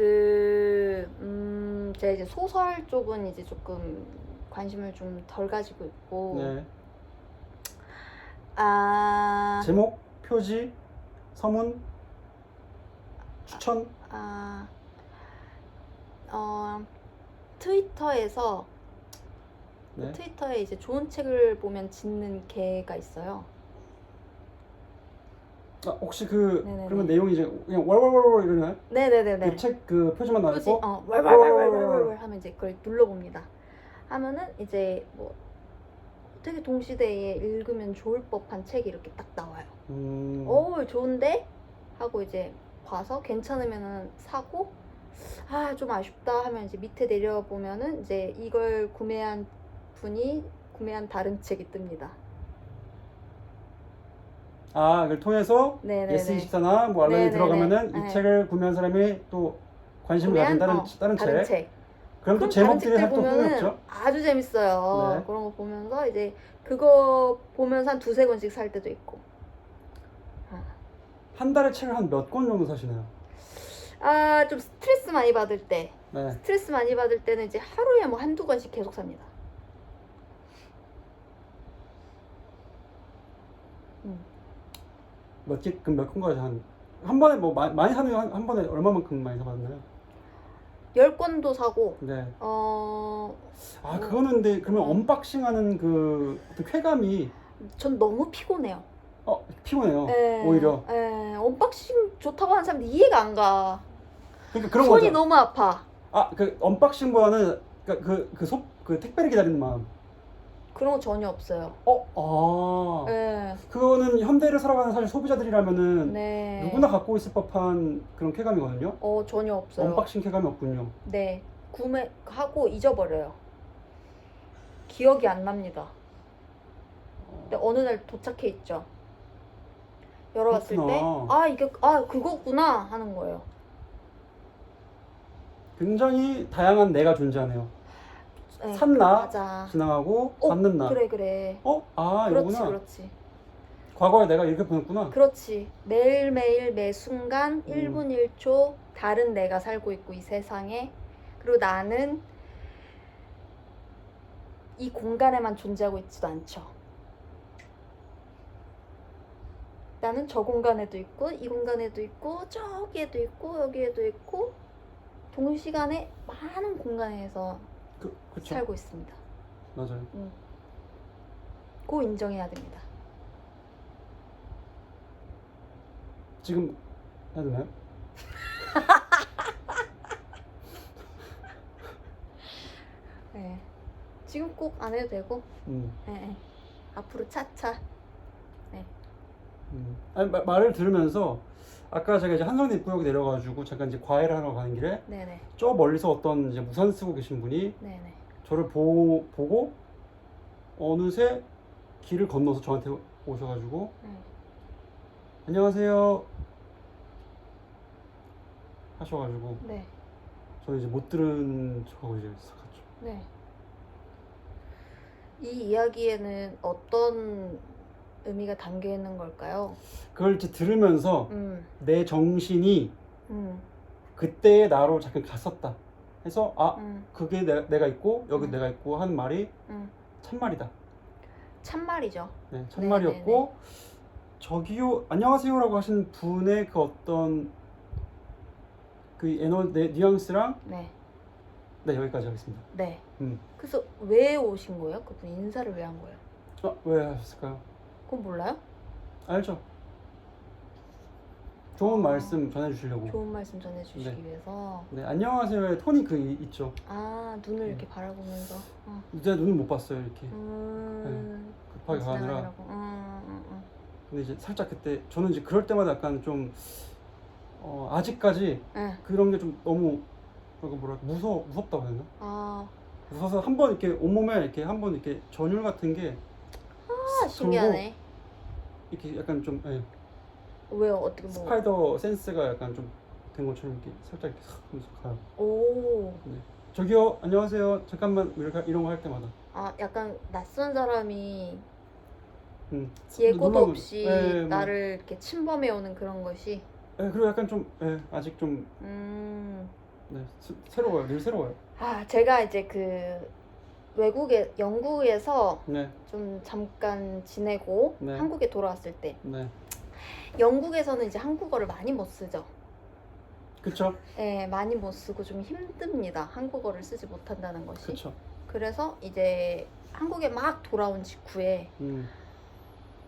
제가 이제 소설 쪽은 이제 조금 관심을 좀 덜 가지고 있고. 네. 제목, 표지, 서문, 추천? 트위터에서 네. 트위터에 이제 좋은 책을 보면 짓는 개가 있어요. 혹시 네네네. 그러면 내용이 이제 그냥 월월월 이러나요? 네네네네. 그 책 그 표지만 표지, 나왔고 월월월월월 하면 이제 그걸 눌러봅니다. 하면은 이제 뭐 되게 동시대에 읽으면 좋을 법한 책이 이렇게 딱 나와요. 좋은데? 하고 이제 봐서 괜찮으면은 사고, 좀 아쉽다 하면 이제 밑에 내려보면은 이제 이걸 구매한 분이 구매한 다른 책이 뜹니다. 그걸 통해서 네네네. 예스24나 뭐 알람이 네네네. 들어가면은 이 네. 책을 구매한 사람이 또 관심을 가진 다른 책. 그럼 또 제목들이 다른 책들 또 보면은 흥미롭죠? 아주 재밌어요. 네. 그런 거 보면서 이제 그거 보면서 한 2-3권씩 살 때도 있고. 한 달에 책을 한 몇 권 정도 사시나요? 좀 스트레스 많이 받을 때. 네. 스트레스 많이 받을 때는 이제 하루에 뭐 1-2권씩 계속 삽니다. 그럼 몇 권까지 한 번에 뭐 많이 사면 한 번에 얼마만큼 많이 사봤나요? 10권도 사고. 네. 뭐, 그거는 근데 그러면 언박싱하는 그 쾌감이 전 너무 피곤해요. 피곤해요. 네, 오히려. 네, 언박싱 좋다고 하는 사람들 이해가 안 가. 그러니까 그런 손이 거죠. 너무 아파. 그 언박싱보다는 그 택배를 기다리는 마음. 그런 거 전혀 없어요. 네. 그거는 현대를 살아가는 사실 소비자들이라면은 네. 누구나 갖고 있을 법한 그런 쾌감이거든요. 전혀 없어요. 언박싱 쾌감이 없군요. 네. 구매하고 잊어버려요. 기억이 안 납니다. 근데 어느 날 도착해 있죠. 열어봤을 그렇구나. 때 이게 그거구나 하는 거예요. 굉장히 다양한 내가 존재하네요. 네, 샀나? 맞아. 지나가고 받는 나. 그래. 그렇지, 이거구나. 그렇지. 과거에 내가 이렇게 보냈구나. 그렇지. 매일매일 매 순간 1분 1초 다른 내가 살고 있고 이 세상에. 그리고 나는 이 공간에만 존재하고 있지도 않죠. 나는 저 공간에도 있고 이 공간에도 있고 저기에도 있고 여기에도 있고 동시간에 많은 공간에서 그쵸. 살고 있습니다. 맞아요. 그거 인정해야 됩니다. 지금 해야 되나요? 네. 지금 꼭 안 해도 되고 네. 앞으로 차차. 말을 들으면서 아까 제가 이제 한성대 입구역 내려가지고 잠깐 이제 과외를 하러 가는 길에 네네. 저 멀리서 어떤 이제 우산 쓰고 계신 분이 네네. 저를 보고 어느새 길을 건너서 저한테 오셔가지고 안녕하세요 하셔가지고 네. 저는 이제 못 들은 척하고 이제 갔죠. 네. 이 이야기에는 어떤 의미가 담겨 있는 걸까요? 그걸 이제 들으면서 내 정신이 그때의 나로 잠깐 갔었다 해서 그게 내가 있고 여기 내가 있고 하는 말이 참말이다. 참말이죠. 네, 참말이었고 저기요 안녕하세요라고 하신 분의 그 어떤 그 뉘앙스랑 네. 여기까지 하겠습니다. 네. 그래서 왜 오신 거예요? 그분 인사를 왜 한 거예요? 왜 하셨을까요? 그건 몰라요? 알죠. 좋은 말씀 전해주시려고. 좋은 말씀 전해주시기 네. 위해서. 네, 안녕하세요의 톤이 있죠. 눈을 이렇게 바라보면서. 이제 눈은 못 봤어요 이렇게. 급하게 가느라. 근데 이제 살짝 그때 저는 이제 그럴 때마다 약간 좀 아직까지 그런 게 좀 너무 무섭다고 해야 되나? 무서워서 한번 이렇게 온몸에 이렇게 한번 이렇게 전율 같은 게 신기하네. 이렇게 약간 좀 왜요? 어떻게 뭐? 스파이더 센스가 약간 좀 된 것처럼 이렇게 살짝 이렇게 하면서 가요. 오. 네. 저기요 안녕하세요 잠깐만 이런 거 할 때마다. 약간 낯선 사람이 놀라운 예고도 없이 뭐. 나를 이렇게 침범해 오는 그런 것이. 그리고 약간 좀 아직 좀 새로워요. 늘 새로워요. 제가 이제 영국에서 네. 좀 잠깐 지내고 네. 한국에 돌아왔을 때 네. 영국에서는 이제 한국어를 많이 못 쓰죠. 그쵸? 네, 많이 못 쓰고 좀 힘듭니다. 한국어를 쓰지 못한다는 것이. 그쵸. 그래서 이제 한국에 막 돌아온 직후에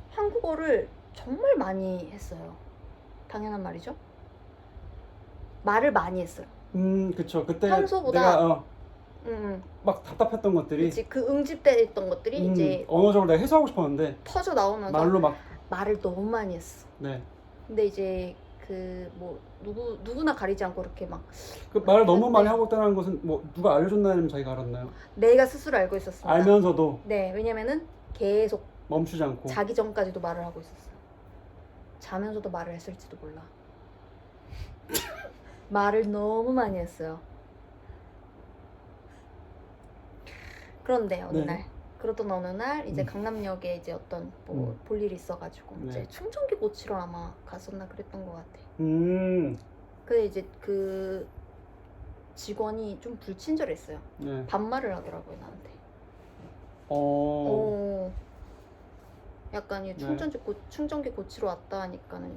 한국어를 정말 많이 했어요. 당연한 말이죠. 말을 많이 했어요. 그쵸. 그때 평소보다 내가 막 답답했던 것들이 그치, 그 응집돼 있던 것들이 이제 언어적으로 내가 해소하고 싶었는데 터져 나오면서 말로 말을 너무 많이 했어. 네. 근데 이제 누구나 가리지 않고 이렇게 막 그 말을 너무 많이 하고 있다는 것은 뭐 누가 알려줬나요? 아니면 자기가 알았나요? 내가 스스로 알고 있었습니다. 알면서도 네, 왜냐면은 계속 멈추지 않고 자기 전까지도 말을 하고 있었어요. 자면서도 말을 했을지도 몰라. 말을 너무 많이 했어요. 그런데 그러던 어느 날 이제 강남역에 이제 어떤 볼 일이 있어가지고 이제 충전기 고치러 아마 갔었나 그랬던 것 같아. 근데 이제 그 직원이 좀 불친절했어요. 네. 반말을 하더라고요 나한테. 약간 이 충전기 고치러 왔다 하니까는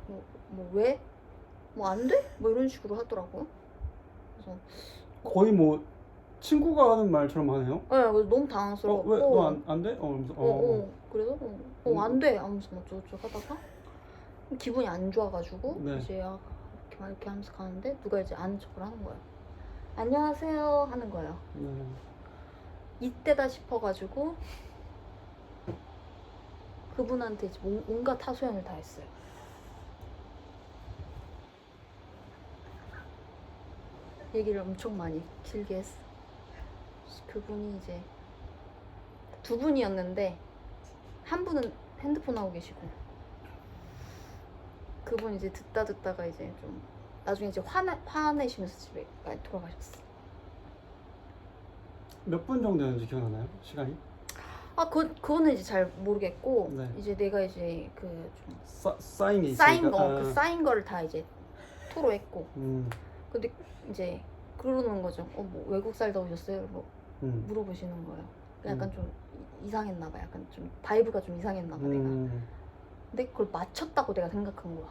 뭐 왜? 뭐 안 돼? 뭐 이런 식으로 하더라고요. 그래서 거의 뭐 친구가 하는 말처럼 하네요. 네, 그래서 너무 당황스러웠고 왜 너 안 돼? 이러면서 그래서 안 돼. 하면서 막 저쩌고 하다가 기분이 안 좋아가지고 네. 이제 이렇게 하면서 가는데 누가 이제 아는 척을 하는 거예요. 안녕하세요 하는 거예요. 네. 이때다 싶어가지고 그분한테 이제 온갖 하소연을 다 했어요. 얘기를 엄청 많이 길게 했어. 그분이 이제 두 분이었는데 한 분은 핸드폰 하고 계시고 그분 이제 듣다가 이제 좀 나중에 이제 화내시면서 집에 돌아가셨어. 몇 분 정도였는지 기억나나요? 시간이? 그거는 이제 잘 모르겠고 네. 이제 내가 이제 그 좀 쌓인 게 쌓인 있으니까. 거 그 쌓인 거를 다 이제 토로했고 음. 근데 이제 그러는 거죠. 뭐 외국 살다 오셨어요? 뭐 물어보시는 거예요. 약간 좀 이상했나 봐. 약간 좀 바이브가 좀 이상했나 봐 내가. 근데 그걸 맞췄다고 내가 생각한 거야.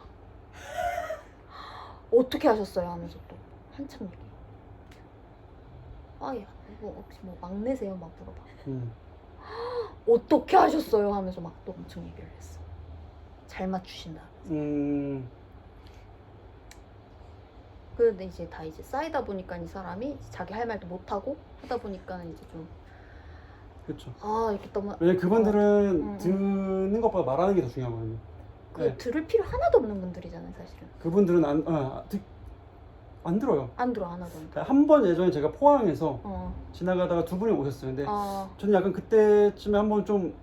어떻게 하셨어요? 하면서 또 한참 얘기. 야, 뭐 혹시 뭐 막내세요? 막 물어봐. 어떻게 하셨어요? 하면서 막 또 엄청 얘기를 했어. 잘 맞추신다. 그런데 이제 다 이제 쌓이다 보니까 이 사람이 자기 할 말도 못 하고 하다 보니까는 이제 좀 그렇죠. 이렇게 너무 왜냐면 그분들은 듣는 것보다 말하는 게 더 중요하거든요. 네. 들을 필요 하나도 없는 분들이잖아요, 사실은. 그분들은 안 들어요. 안 들어, 안 하던. 한 번 예전에 제가 포항에서 지나가다가 두 분이 오셨어요. 근데 저는 약간 그때쯤에 한번 좀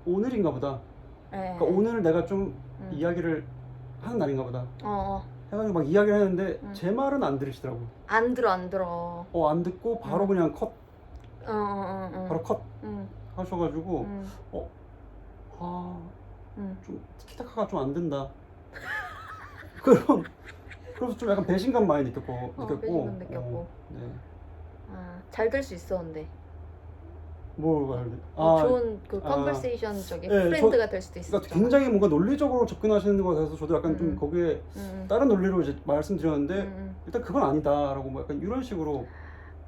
오늘인가 보다. 그러니까 오늘 내가 좀 이야기를 하는 날인가 보다. 해가지고 막 이야기를 했는데 제 말은 안 들으시더라고요. 안 들어. 안 듣고 바로 그냥 컷. 바로 컷 하셔가지고 좀 티키타카가 좀 안 된다. 그래서 좀 약간 배신감 많이 느꼈고. 배신감 느꼈고. 네. 잘 될 수 있었는데. 뭐가 좋은 그 컨버세이션 저기 네, 프렌드가 될 수도 있어. 그러니까 굉장히 뭔가 논리적으로 접근하시는 것 같아서 저도 약간 좀 거기에 다른 논리로 이제 말씀드렸는데 일단 그건 아니다라고 뭐 약간 이런 식으로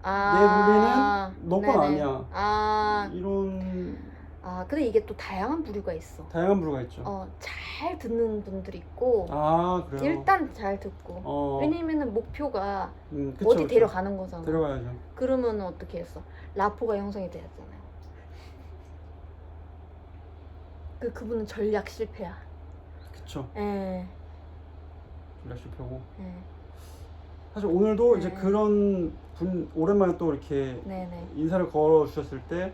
내 논리는 너 건 아니야. 이런. 근데 이게 또 다양한 부류가 있어. 다양한 부류가 있죠. 잘 듣는 분들이 있고. 그래요. 일단 잘 듣고. 왜냐면은 목표가 그쵸, 어디 데려가는 거잖아. 데려가야죠. 그러면 어떻게 했어? 라포가 형성이 되었잖아요. 그분은 전략 실패야. 그쵸. 예. 전략 실패고. 사실 오늘도 이제 그런 분 오랜만에 또 이렇게 인사를 걸어 주셨을 때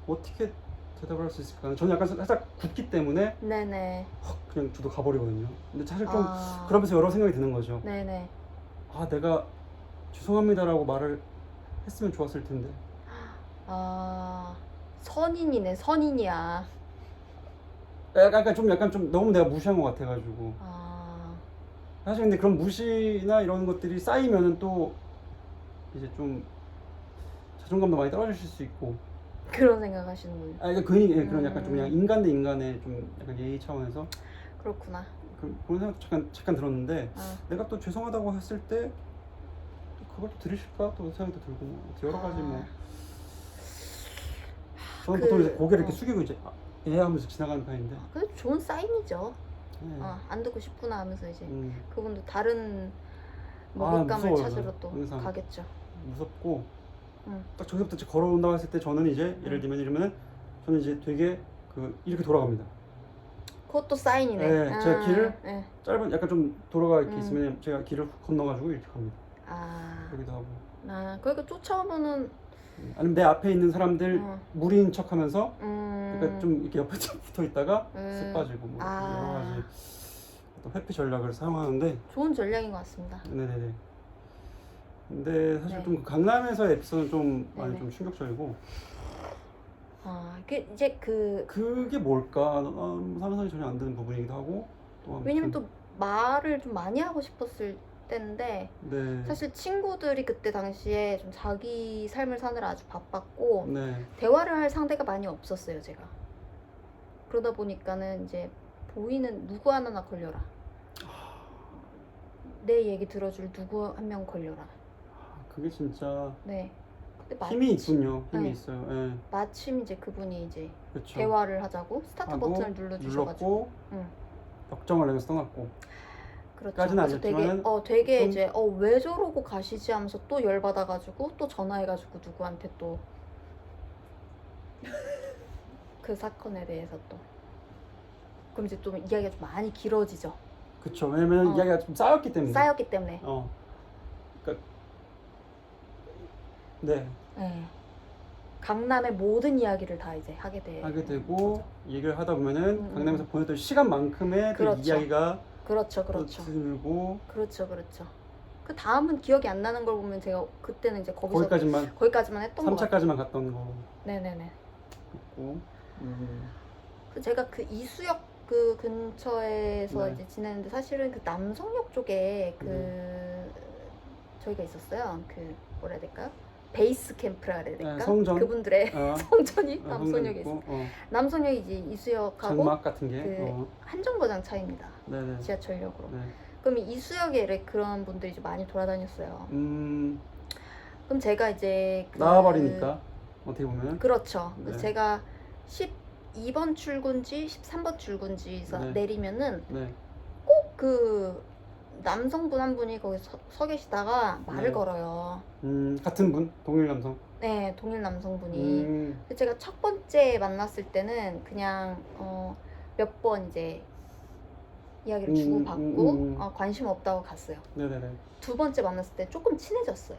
어떻게 대답을 할 수 있을까? 저는 약간 살짝 굳기 때문에 그냥 저도 가버리거든요. 근데 사실 좀 그러면서 여러 생각이 드는 거죠. 내가 죄송합니다라고 말을 했으면 좋았을 텐데. 선인이네, 선인이야. 약간 좀 너무 내가 무시한 것 같아가지고. 사실 근데 그런 무시나 이런 것들이 쌓이면은 또 이제 좀 자존감도 많이 떨어지실 수 있고. 그런 생각 하시는군요. 그러니까 괜히 그런 약간 좀 그냥 인간 대 인간의 좀 약간 예의 차원에서. 그렇구나. 그런 생각 잠깐 들었는데 내가 또 죄송하다고 했을 때 그걸 또 들으실까 또 생각도 들고 여러 가지 뭐. 저는 보통 이제 고개를 이렇게 숙이고 이제 하면서 지나가는 편인데. 그래도 좋은 사인이죠. 안 듣고 싶구나 하면서 이제 그분도 다른 먹잇감을 찾으러 또 항상 가겠죠. 무섭고 딱 저기서부터 이제 걸어온다고 했을 때 저는 이제 예를 들면 이러면은 저는 이제 되게 이렇게 돌아갑니다. 그것도 사인이네. 네, 제가 길을 짧은 약간 좀 돌아가 이렇게 있으면 제가 길을 건너가지고 이렇게 갑니다. 그러기도 하고. 그러니까 쫓아오면은 아니면 내 앞에 있는 사람들 무리인 척하면서 그러니까 좀 이렇게 옆에 붙어 있다가 쓱 빠지고 뭐 여러 가지 어떤 회피 전략을 사용하는데 좋은 전략인 것 같습니다. 네네네. 근데 사실 좀 강남에서의 에피소드는 좀 많이 좀 충격적이고. 이제 그게 뭘까? 상상이 전혀 안 되는 부분이기도 하고. 왜냐면 또 말을 좀 많이 하고 싶었을 때인데 사실 친구들이 그때 당시에 좀 자기 삶을 사느라 아주 바빴고 대화를 할 상대가 많이 없었어요, 제가. 그러다 보니까는 이제 보이는 누구 하나나 걸려라. 내 얘기 들어줄 누구 한 명 걸려라. 그게 진짜 네. 근데 힘이 있군요. 힘이 네. 있어요. 예. 마침 이제 그분이 이제 그렇죠. 대화를 하자고 스타트 하고 버튼을 눌러주셔가지고. 눌렀고 응. 역정을 내면서 떠났고. 그렇죠. 까지는 그래서 되게 아니었지만은 되게 좀- 이제 왜 저러고 가시지 하면서 또 열받아가지고 또 전화해가지고 누구한테 또 그 사건에 대해서 또 그럼 이제 좀 이야기가 좀 많이 길어지죠. 그쵸. 왜냐면 어. 이야기가 좀 쌓였기 때문에. 쌓였기 때문에. 그러니까 네. 네. 강남의 모든 이야기를 다 이제 하게 되고 얘기를 하다 보면은 음. 강남에서 보냈던 시간만큼의 그 그렇죠. 이야기가 그렇죠, 또 그렇죠, 들고 그렇죠, 그렇죠. 그 다음은 기억이 안 나는 걸 보면 제가 그때는 이제 거기까지만 거기까지만 했던 거 같아요. 3차까지만 갔던 거 네네네. 있고. 제가 그 이수역 그 근처에서 네. 이제 지냈는데 사실은 그 남성역 쪽에 그 저희가 있었어요. 그 뭐라 해야 될까요? 베이스 캠프라 그래야 될까? 성전. 그분들의 성전이 남성역에 있어. 남성역이 이제 이수역하고 장막 같은 게. 그 한정거장 차이입니다. 네네. 지하철역으로. 네. 그럼 이수역에 그런 분들이 이제 많이 돌아다녔어요. 그럼 제가 이제 나와버리니까 어떻게 보면. 그렇죠. 네. 그래서 제가 12번 출근지, 13번 출근지에서 네. 내리면은 네. 꼭 그 남성분 한 분이 거기 서 계시다가 말을 네. 걸어요. 같은 분? 동일 남성? 네, 동일 남성분이. 음. 근데 제가 첫 번째 만났을 때는 그냥 몇 번 이제 이야기를 주고받고 관심 없다고 갔어요. 네네네. 두 번째 만났을 때 조금 친해졌어요.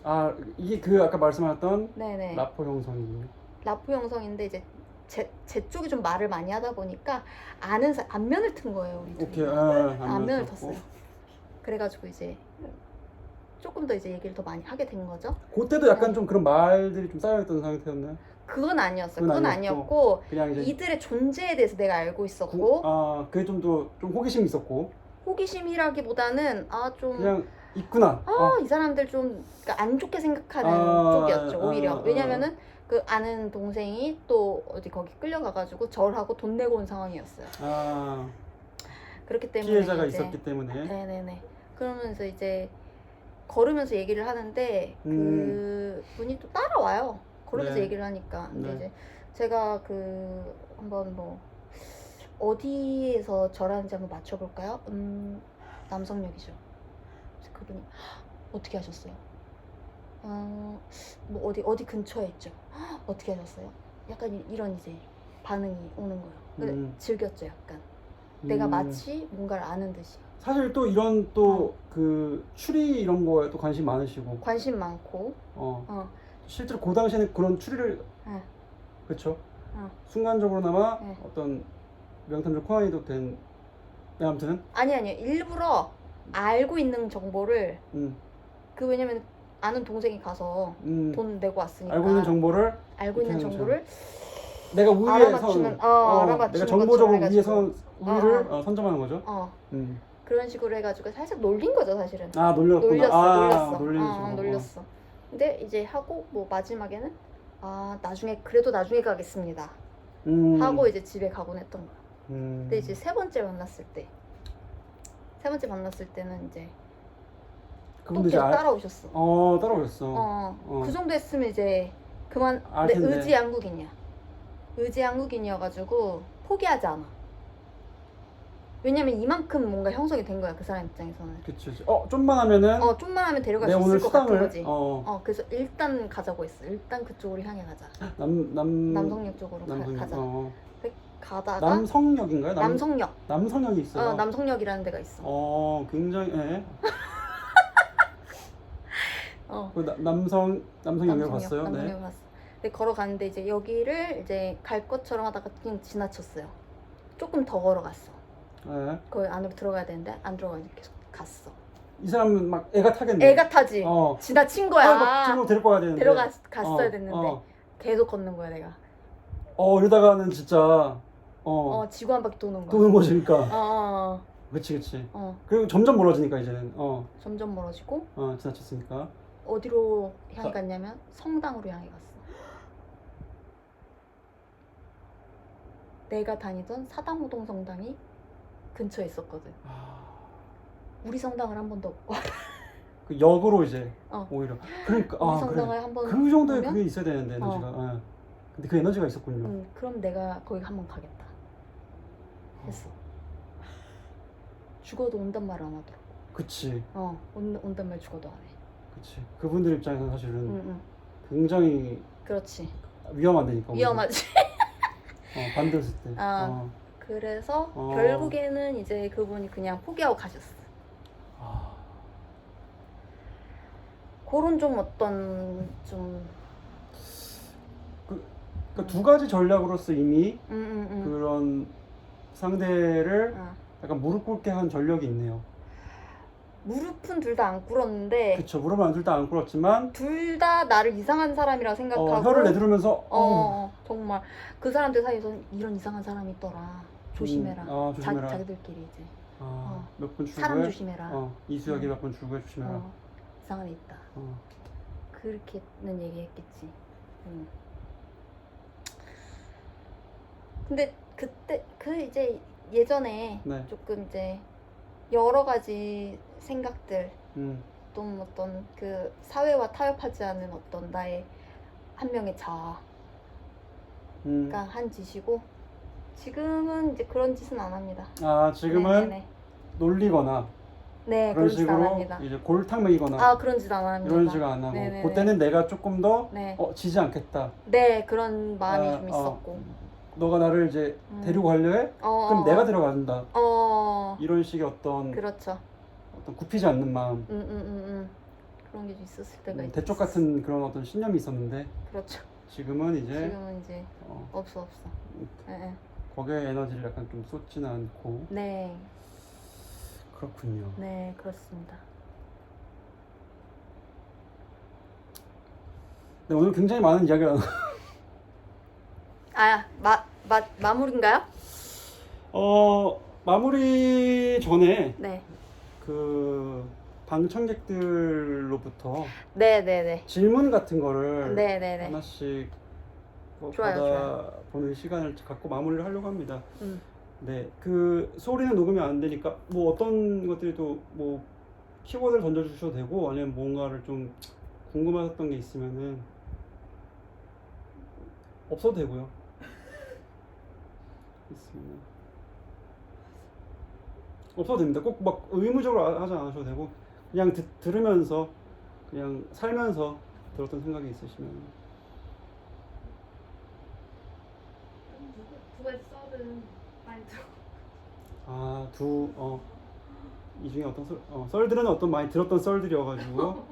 아, 이게 그 아까 말씀하셨던 네네. 라포 형성이군요. 라포 형성인데 이제 제 쪽이 좀 말을 많이 하다 보니까 안면을 튼 거예요, 우리 오케이. 둘이. 안면을 텄고. 텄어요. 그래가지고 이제 조금 더 이제 얘기를 더 많이 하게 된 거죠. 그때도 약간 좀 그런 말들이 좀 쌓여있던 상태였나요? 그건 아니었어요. 그건 그건 아니었고 그냥 이제 이들의 존재에 대해서 내가 알고 있었고 그게 좀 더 좀 호기심이 있었고 호기심이라기보다는 그냥 있구나. 이 사람들 좀 그러니까 안 좋게 생각하는 쪽이었죠, 오히려. 왜냐면은 그 아는 동생이 또 어디 거기 끌려가가지고 절하고 돈 내고 온 상황이었어요. 그렇기 때문에 피해자가 이제, 있었기 때문에. 네네네. 그러면서 이제 걸으면서 얘기를 하는데 그 분이 또 따라와요. 걸으면서 네. 얘기를 하니까. 근데 네. 이제 제가 그 한번 뭐 어디에서 절하는지 한번 맞춰볼까요? 남성역이죠. 그래서 그분이 어떻게 하셨어요? 뭐 어디 근처에 있죠. 어떻게 하셨어요? 약간 이런 이제 반응이 오는 거예요. 근데 즐겼죠, 약간. 내가 마치 뭔가를 아는 듯이. 사실 또 이런 또 그 추리 이런 거에 또 관심 많으시고 관심 많고. 실제로 그 당시에는 그런 추리를 그렇죠. 순간적으로나마 네. 어떤 명탐정 코난이도 된 아무튼 아니요. 일부러 알고 있는 정보를 그 왜냐면 아는 동생이 가서 돈 내고 왔으니까 알고 있는 정보를 내가 내가 알아맞추는 내가 정보적으로 것처럼 우위를 선점하는 거죠. 그런 식으로 해가지고 살짝 놀린 거죠, 사실은. 놀렸어. 놀렸어. 근데 이제 하고 뭐 마지막에는 그래도 나중에 가겠습니다. 하고 이제 집에 가곤 했던 거야. 근데 이제 세 번째 만났을 때는 이제 또 계속 따라오셨어. 따라오셨어. 그 정도 했으면 이제 그만. 근데 의지 한국인이어가지고 포기하지 않아. 왜냐면 이만큼 뭔가 형성이 된 거야, 그 사람 입장에서는. 그치. 좀만 하면은 좀만 하면 데려갈 수 있을 것 같은 거지. 그래서 일단 가자고 했어. 일단 그쪽으로 향해 가자. 남성역 쪽으로 가자. 가다가 남성역인가요? 남성역이 있어요. 남성역이라는 데가 있어. 굉장히 남성역을 봤어요. 남성역을 봤어. 근데 걸어가는데 이제 여기를 이제 갈 것처럼 하다가 그냥 지나쳤어요. 조금 더 걸어갔어. 거기 안으로 들어가야 되는데 안 들어가니까 계속 갔어. 이 사람은 막 애가 타겠네. 애가 타지. 지나친 거야. 집으로 데리고 가야 되는데. 갔어야 됐는데 계속 걷는 거야, 내가. 이러다가는 진짜 지구 한 바퀴 도는 거야. 도는 거지니까. 그치. 그리고 점점 멀어지니까 이제는. 점점 멀어지고. 지나쳤으니까. 어디로 향해 갔냐면 성당으로 향해 갔어. 내가 다니던 사당호동 성당이 근처에 있었거든. 우리 성당을 한 번 더 와. 그 역으로 이제 어. 오히려 그러니까 우리 그래. 성당을 한번 그 정도의 오면? 그게 있어야 되는데 에너지가. 예. 근데 그 에너지가 있었군요. 그럼 내가 거기 한번 가겠다 했어. 죽어도 온단 말 안 하더라고. 그치. 온단 말 죽어도 안 해. 그치. 그분들 입장에서는 사실은 응. 굉장히 그렇지. 위험하다니까. 오히려. 위험하지. 반대했을 때. 그래서 결국에는 이제 그분이 그냥 포기하고 가셨어. 그런 좀 어떤 좀 그러니까 두 가지 전략으로서 이미 그런 상대를 약간 무릎 꿇게 한 전력이 있네요. 무릎은 둘 다 안 꿇었는데. 그쵸. 무릎은 둘 다 안 꿇었지만 둘 다 나를 이상한 사람이라 생각하고 혀를 내두르면서 정말 그 사람들 사이에서 이런 이상한 사람이 있더라. 조심해라. 조심해라. 자기들끼리 이제 몇 번 출구에 사람 조심해라. 이수혁이 몇 번 출구에 조심해라. 이상한 애 있다. 그렇게는 얘기했겠지. 근데 그때 이제 예전에 네. 조금 이제 여러 가지 생각들 또 어떤 그 사회와 타협하지 않은 어떤 나의 한 명의 자아가 한 짓이고, 지금은 이제 그런 짓은 안 합니다. 지금은 네네네. 놀리거나 네, 그런 그런 짓 안 식으로 합니다. 이제 골탕 먹이거나 그런 짓 안 합니다. 이런 식으로 안 하고 네네네. 그때는 내가 조금 더 네. 지지 않겠다. 네, 그런 마음이 좀 있었고. 너가 나를 이제 데리고 가려 해? 그럼 내가 데려간다. 이런 식의 어떤 그렇죠. 어떤 굽히지 않는 마음. 그런 게 좀 있었을 때가 있었어. 대쪽 같은 그런 어떤 신념이 있었는데 그렇죠. 지금은 이제 없어. 네. 거기에 에너지를 약간 좀 쏟지는 않고. 네. 그렇군요. 네, 그렇습니다. 네, 오늘 굉장히 많은 이야기를 마무리인가요? 마무리 전에 네. 그 방청객들로부터 네네네. 질문 같은 거를 네네네. 하나씩 좋아요. 받아보는 시간을 갖고 마무리를 하려고 합니다. 네, 그 소리는 녹음이 안 되니까 뭐 어떤 것들도 뭐 키워드를 던져주셔도 되고 아니면 뭔가를 좀 궁금하셨던 게 있으면은 없어도 되고요. 있으면 없어도 됩니다. 꼭 막 의무적으로 하지 않으셔도 되고 그냥 들으면서 그냥 살면서 들었던 생각이 있으시면. 두 가지 썰은 많이 들어. 이 중에 어떤 썰들은 어떤 많이 들었던 썰들이어가지고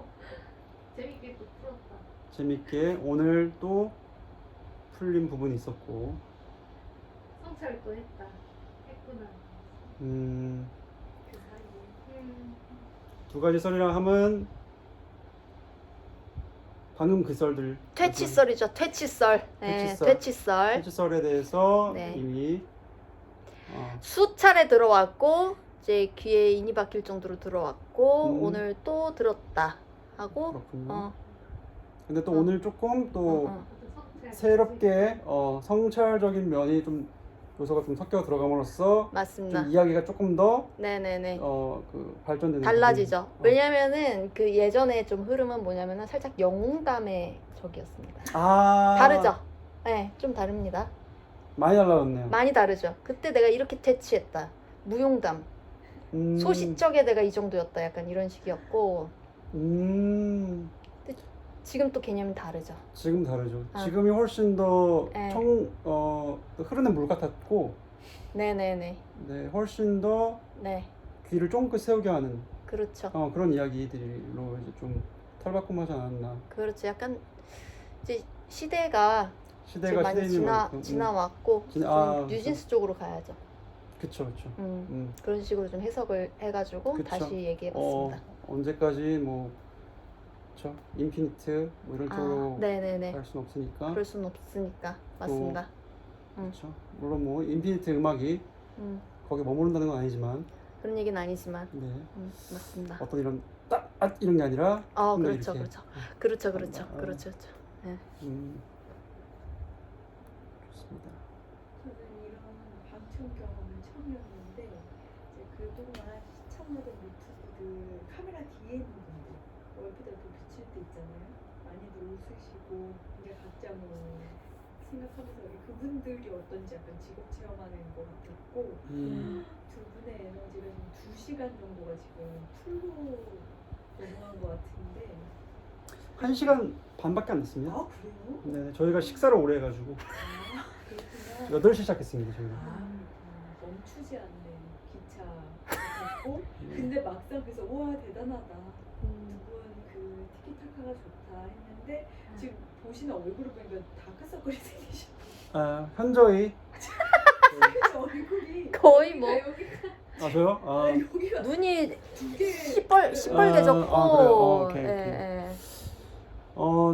재밌게 또 풀었다. 재밌게 오늘 또 풀린 부분이 있었고. 성찰도 했구나. 그 사이에. 두 가지 썰이라 하면 방금 그 썰들. 퇴치썰이죠. 퇴치썰. 네, 퇴치썰. 퇴치썰에 대해서 네. 이미 수차례 들어왔고 이제 귀에 인이 박힐 정도로 들어왔고 오늘 또 들었다 하고. 그렇군요. 근데 또 오늘 조금 또 성찰. 새롭게 성찰적인 면이 좀 요소가 좀 섞여 들어감으로써 맞습니다. 좀 이야기가 조금 더 네네네. 그 발전되는 달라지죠. 왜냐면은 그 예전에 좀 흐름은 뭐냐면은 살짝 영웅담의 적이었습니다. 다르죠? 네, 좀 다릅니다. 많이 달라졌네요. 많이 다르죠. 그때 내가 이렇게 퇴치했다. 무용담. 소시적에 내가 이 정도였다. 약간 이런 식이었고. 근데 지금 또 개념이 다르죠. 지금 다르죠. 지금이 훨씬 더 흐르는 물 같았고. 네네네. 네, 훨씬 더 귀를 쫑긋 세우게 하는. 그렇죠. 그런 이야기들로 이제 좀 털바꿈하지 않았나. 그렇죠. 약간 이제 시대가 많이 지나왔고 뉴진스 쪽으로 가야죠. 그쵸. 그런 식으로 좀 해석을 해가지고 다시 얘기해봤습니다. 언제까지 뭐 인피니트 뭐 이런 쪽으로 갈 수는 없으니까. 그럴 수는 없으니까. 맞습니다. 그렇죠. 물론 뭐 인피니트 음악이 거기 머무른다는 건 아니지만. 그런 얘기는 아니지만. 네. 맞습니다. 어떤 이런 이런 게 아니라. 그렇죠. 이렇게. 그렇죠. 네. 좋습니다. 저는 이런 방청 경험은 처음이었는데 이제 그동안 시청하던 유튜브들 카메라 뒤에 있는 분들 얼핏 비칠 때 있잖아요. 많이들 웃으시고 이제 각자 뭐 생각하면서 그분들이 어떤지 약간 직업 체험하는 것 같았고 두 분의 에너지가 지금 2시간 정도가 지금 풀로 넘어간 것 같은데 1시간 반밖에 안 됐습니다. 아 그래요? 네, 저희가 식사를 오래 해가지고 아 그렇구나. 8시 시작했습니다. 저희가. 멈추지 않는 기차 같고 근데 막상 그래서 우와 대단하다 두 분 그 티키타카가 좋다 했는데 지금 보시는 얼굴을 보니까 다크서클이 생기셨고 아, 현저히. 얼굴이 거의 뭐 여기가 아, 저요? 아, 여기가 눈이 두개 시뻘개졌고. 아, 그래요? 오케이, 예, 오케이. 예.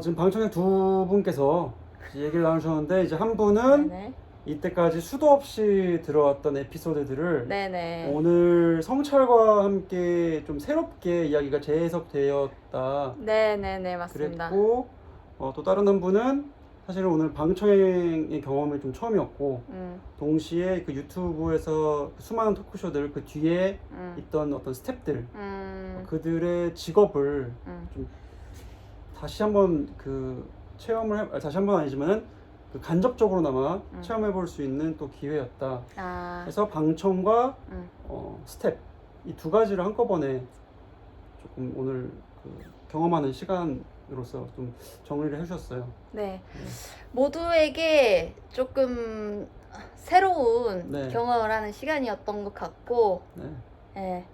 지금 방청객 두 분께서 이제 얘기를 나누셨는데 이제 한 분은 네네. 이때까지 수도 없이 들어왔던 에피소드들을 네네. 오늘 성찰과 함께 좀 새롭게 이야기가 재해석되었다 네네네 맞습니다. 그랬고 또 다른 한 분은 사실은 오늘 방청객의 경험이 좀 처음이었고 동시에 그 유튜브에서 수많은 토크쇼들 그 뒤에 있던 어떤 스텝들 그들의 직업을 좀 다시 한번 그 다시 한번 아니지만은 그 간접적으로나마 체험해 볼 수 있는 또 기회였다. 그래서 방청과 스텝 이 두 가지를 한꺼번에 조금 오늘 그 경험하는 시간으로서 좀 정리를 해주셨어요. 네. 모두에게 조금 새로운 네. 경험을 하는 시간이었던 것 같고, 네. 예.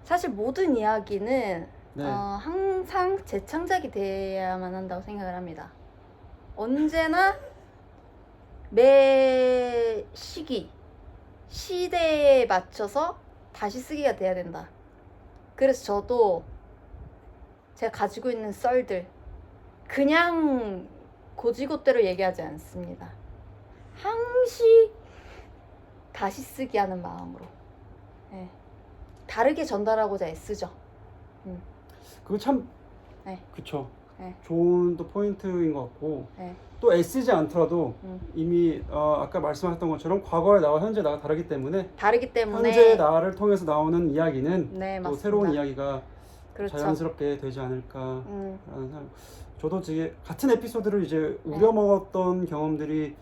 사실 모든 이야기는 네. 항상 재창작이 돼야만 한다고 생각을 합니다. 언제나 매 시대에 맞춰서 다시 쓰기가 돼야 된다. 그래서 저도 제가 가지고 있는 썰들 그냥 고지고대로 얘기하지 않습니다. 항시 다시 쓰기 하는 마음으로 다르게 전달하고자 애쓰죠. 그거 참 네. 그쵸. 네. 좋은 또 포인트인 것 같고 네. 또 애쓰지 않더라도 이미 아까 말씀하셨던 것처럼 과거의 나와 현재 나가 다르기 때문에 현재 나를 통해서 나오는 이야기는 네, 또 맞습니다. 새로운 이야기가 그렇죠. 자연스럽게 되지 않을까라는 생각. 저도 되게 같은 에피소드를 이제 우려먹었던 경험들이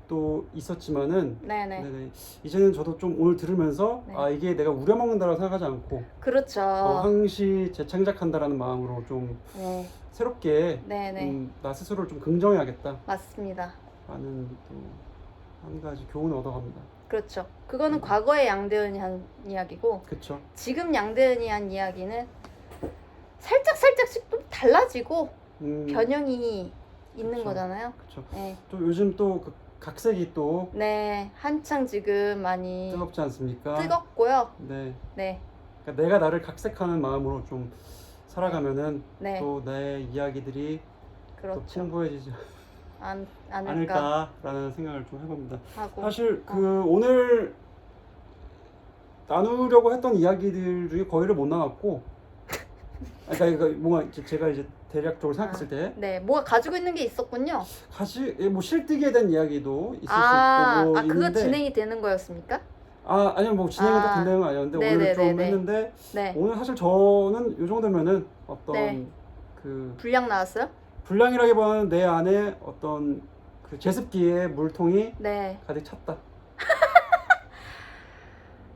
또 있었지만은 네네. 이제는 저도 좀 오늘 들으면서 이게 내가 우려먹는다고 생각하지 않고 그렇죠. 항시 재창작한다라는 마음으로 좀 새롭게 나 스스로를 좀 긍정해야겠다. 맞습니다. 라는 또 한 가지 교훈을 얻어갑니다. 그렇죠. 그거는 과거의 양대은이 한 이야기고 그렇죠. 지금 양대은이 한 이야기는 살짝씩 좀 달라지고 변형이 있는 그쵸. 거잖아요. 그렇죠. 네. 또 요즘 또 그 각색이 또 한창 지금 많이 뜨겁지 않습니까? 뜨겁고요. 네. 그러니까 내가 나를 각색하는 마음으로 좀 살아가면은 또 내 이야기들이 또 풍부해지지 않을까라는 생각을 좀 해봅니다. 사실 그 오늘 나누려고 했던 이야기들 중에 거의를 못 나눴고, 그러니까 뭔가 제가 이제 대략적으로 생각했을 때, 뭐가 가지고 있는 게 있었군요. 뭐 실뜨기에 대한 이야기도 있을 수 있고, 뭐 그거 있는데, 진행이 되는 거였습니까? 아니요, 뭐 진행은 다 된다는 건 아니었는데 오늘 좀 했는데 오늘 사실 저는 이 정도면은 어떤 그 분량 나왔어요? 분량이라기보다는 내 안에 어떤 그 제습기에 물통이 가득 찼다.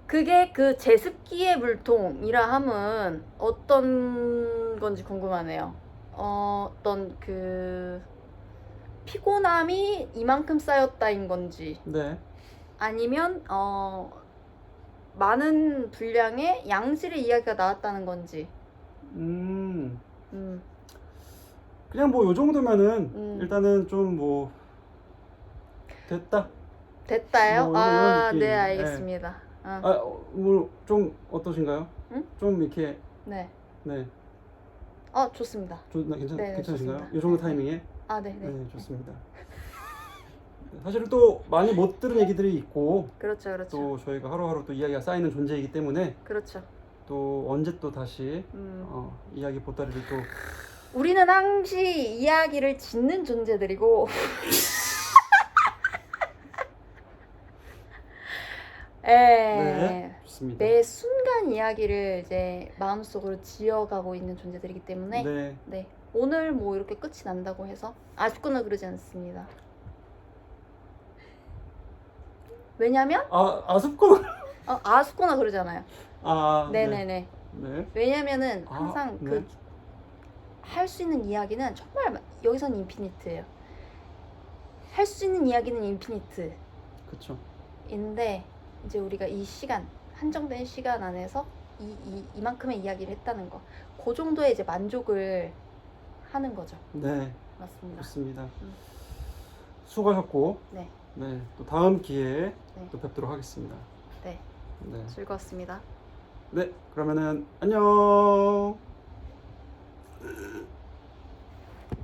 그게 그 제습기의 물통이라 함은 어떤 건지 궁금하네요. 어떤 그 피곤함이 이만큼 쌓였다인 건지 아니면 많은 분량의 양질의 이야기가 나왔다는 건지. 그냥 뭐 요 정도면은 일단은 좀 뭐 됐다요? 뭐 네, 알겠습니다. 뭐 좀 어떠신가요? 좀 이렇게 좋습니다. 괜찮으신가요? 좋습니다. 이 정도 타이밍에? 네, 좋습니다. 사실은 또 많이 못 들은 얘기들이 있고, 그렇죠. 또 저희가 하루하루 또 이야기가 쌓이는 존재이기 때문에, 그렇죠. 또 언제 또 다시 이야기 보따리를 또 우리는 항시 이야기를 짓는 존재들이고 맞습니다. 매 순간 이야기를 이제 마음속으로 지어가고 있는 존재들이기 때문에 네. 네. 오늘 뭐 이렇게 끝이 난다고 해서 아쉽거나 그러지 않습니다. 왜냐면 아쉽거나. 아쉽거나 그러잖아요. 네네네. 네. 왜냐면은 항상 네. 그 할 수 있는 이야기는 정말 여기서는 인피니트예요. 할 수 있는 이야기는 인피니트. 그렇죠. 인데 이제 우리가 이 시간 한정된 시간 안에서 이만큼의 이야기를 했다는 거, 그 정도의 이제 만족을 하는 거죠. 네. 맞습니다. 좋습니다. 수고하셨고, 네. 네. 또 다음 기회에 네. 또 뵙도록 하겠습니다. 네. 네. 즐거웠습니다. 네. 그러면은 안녕.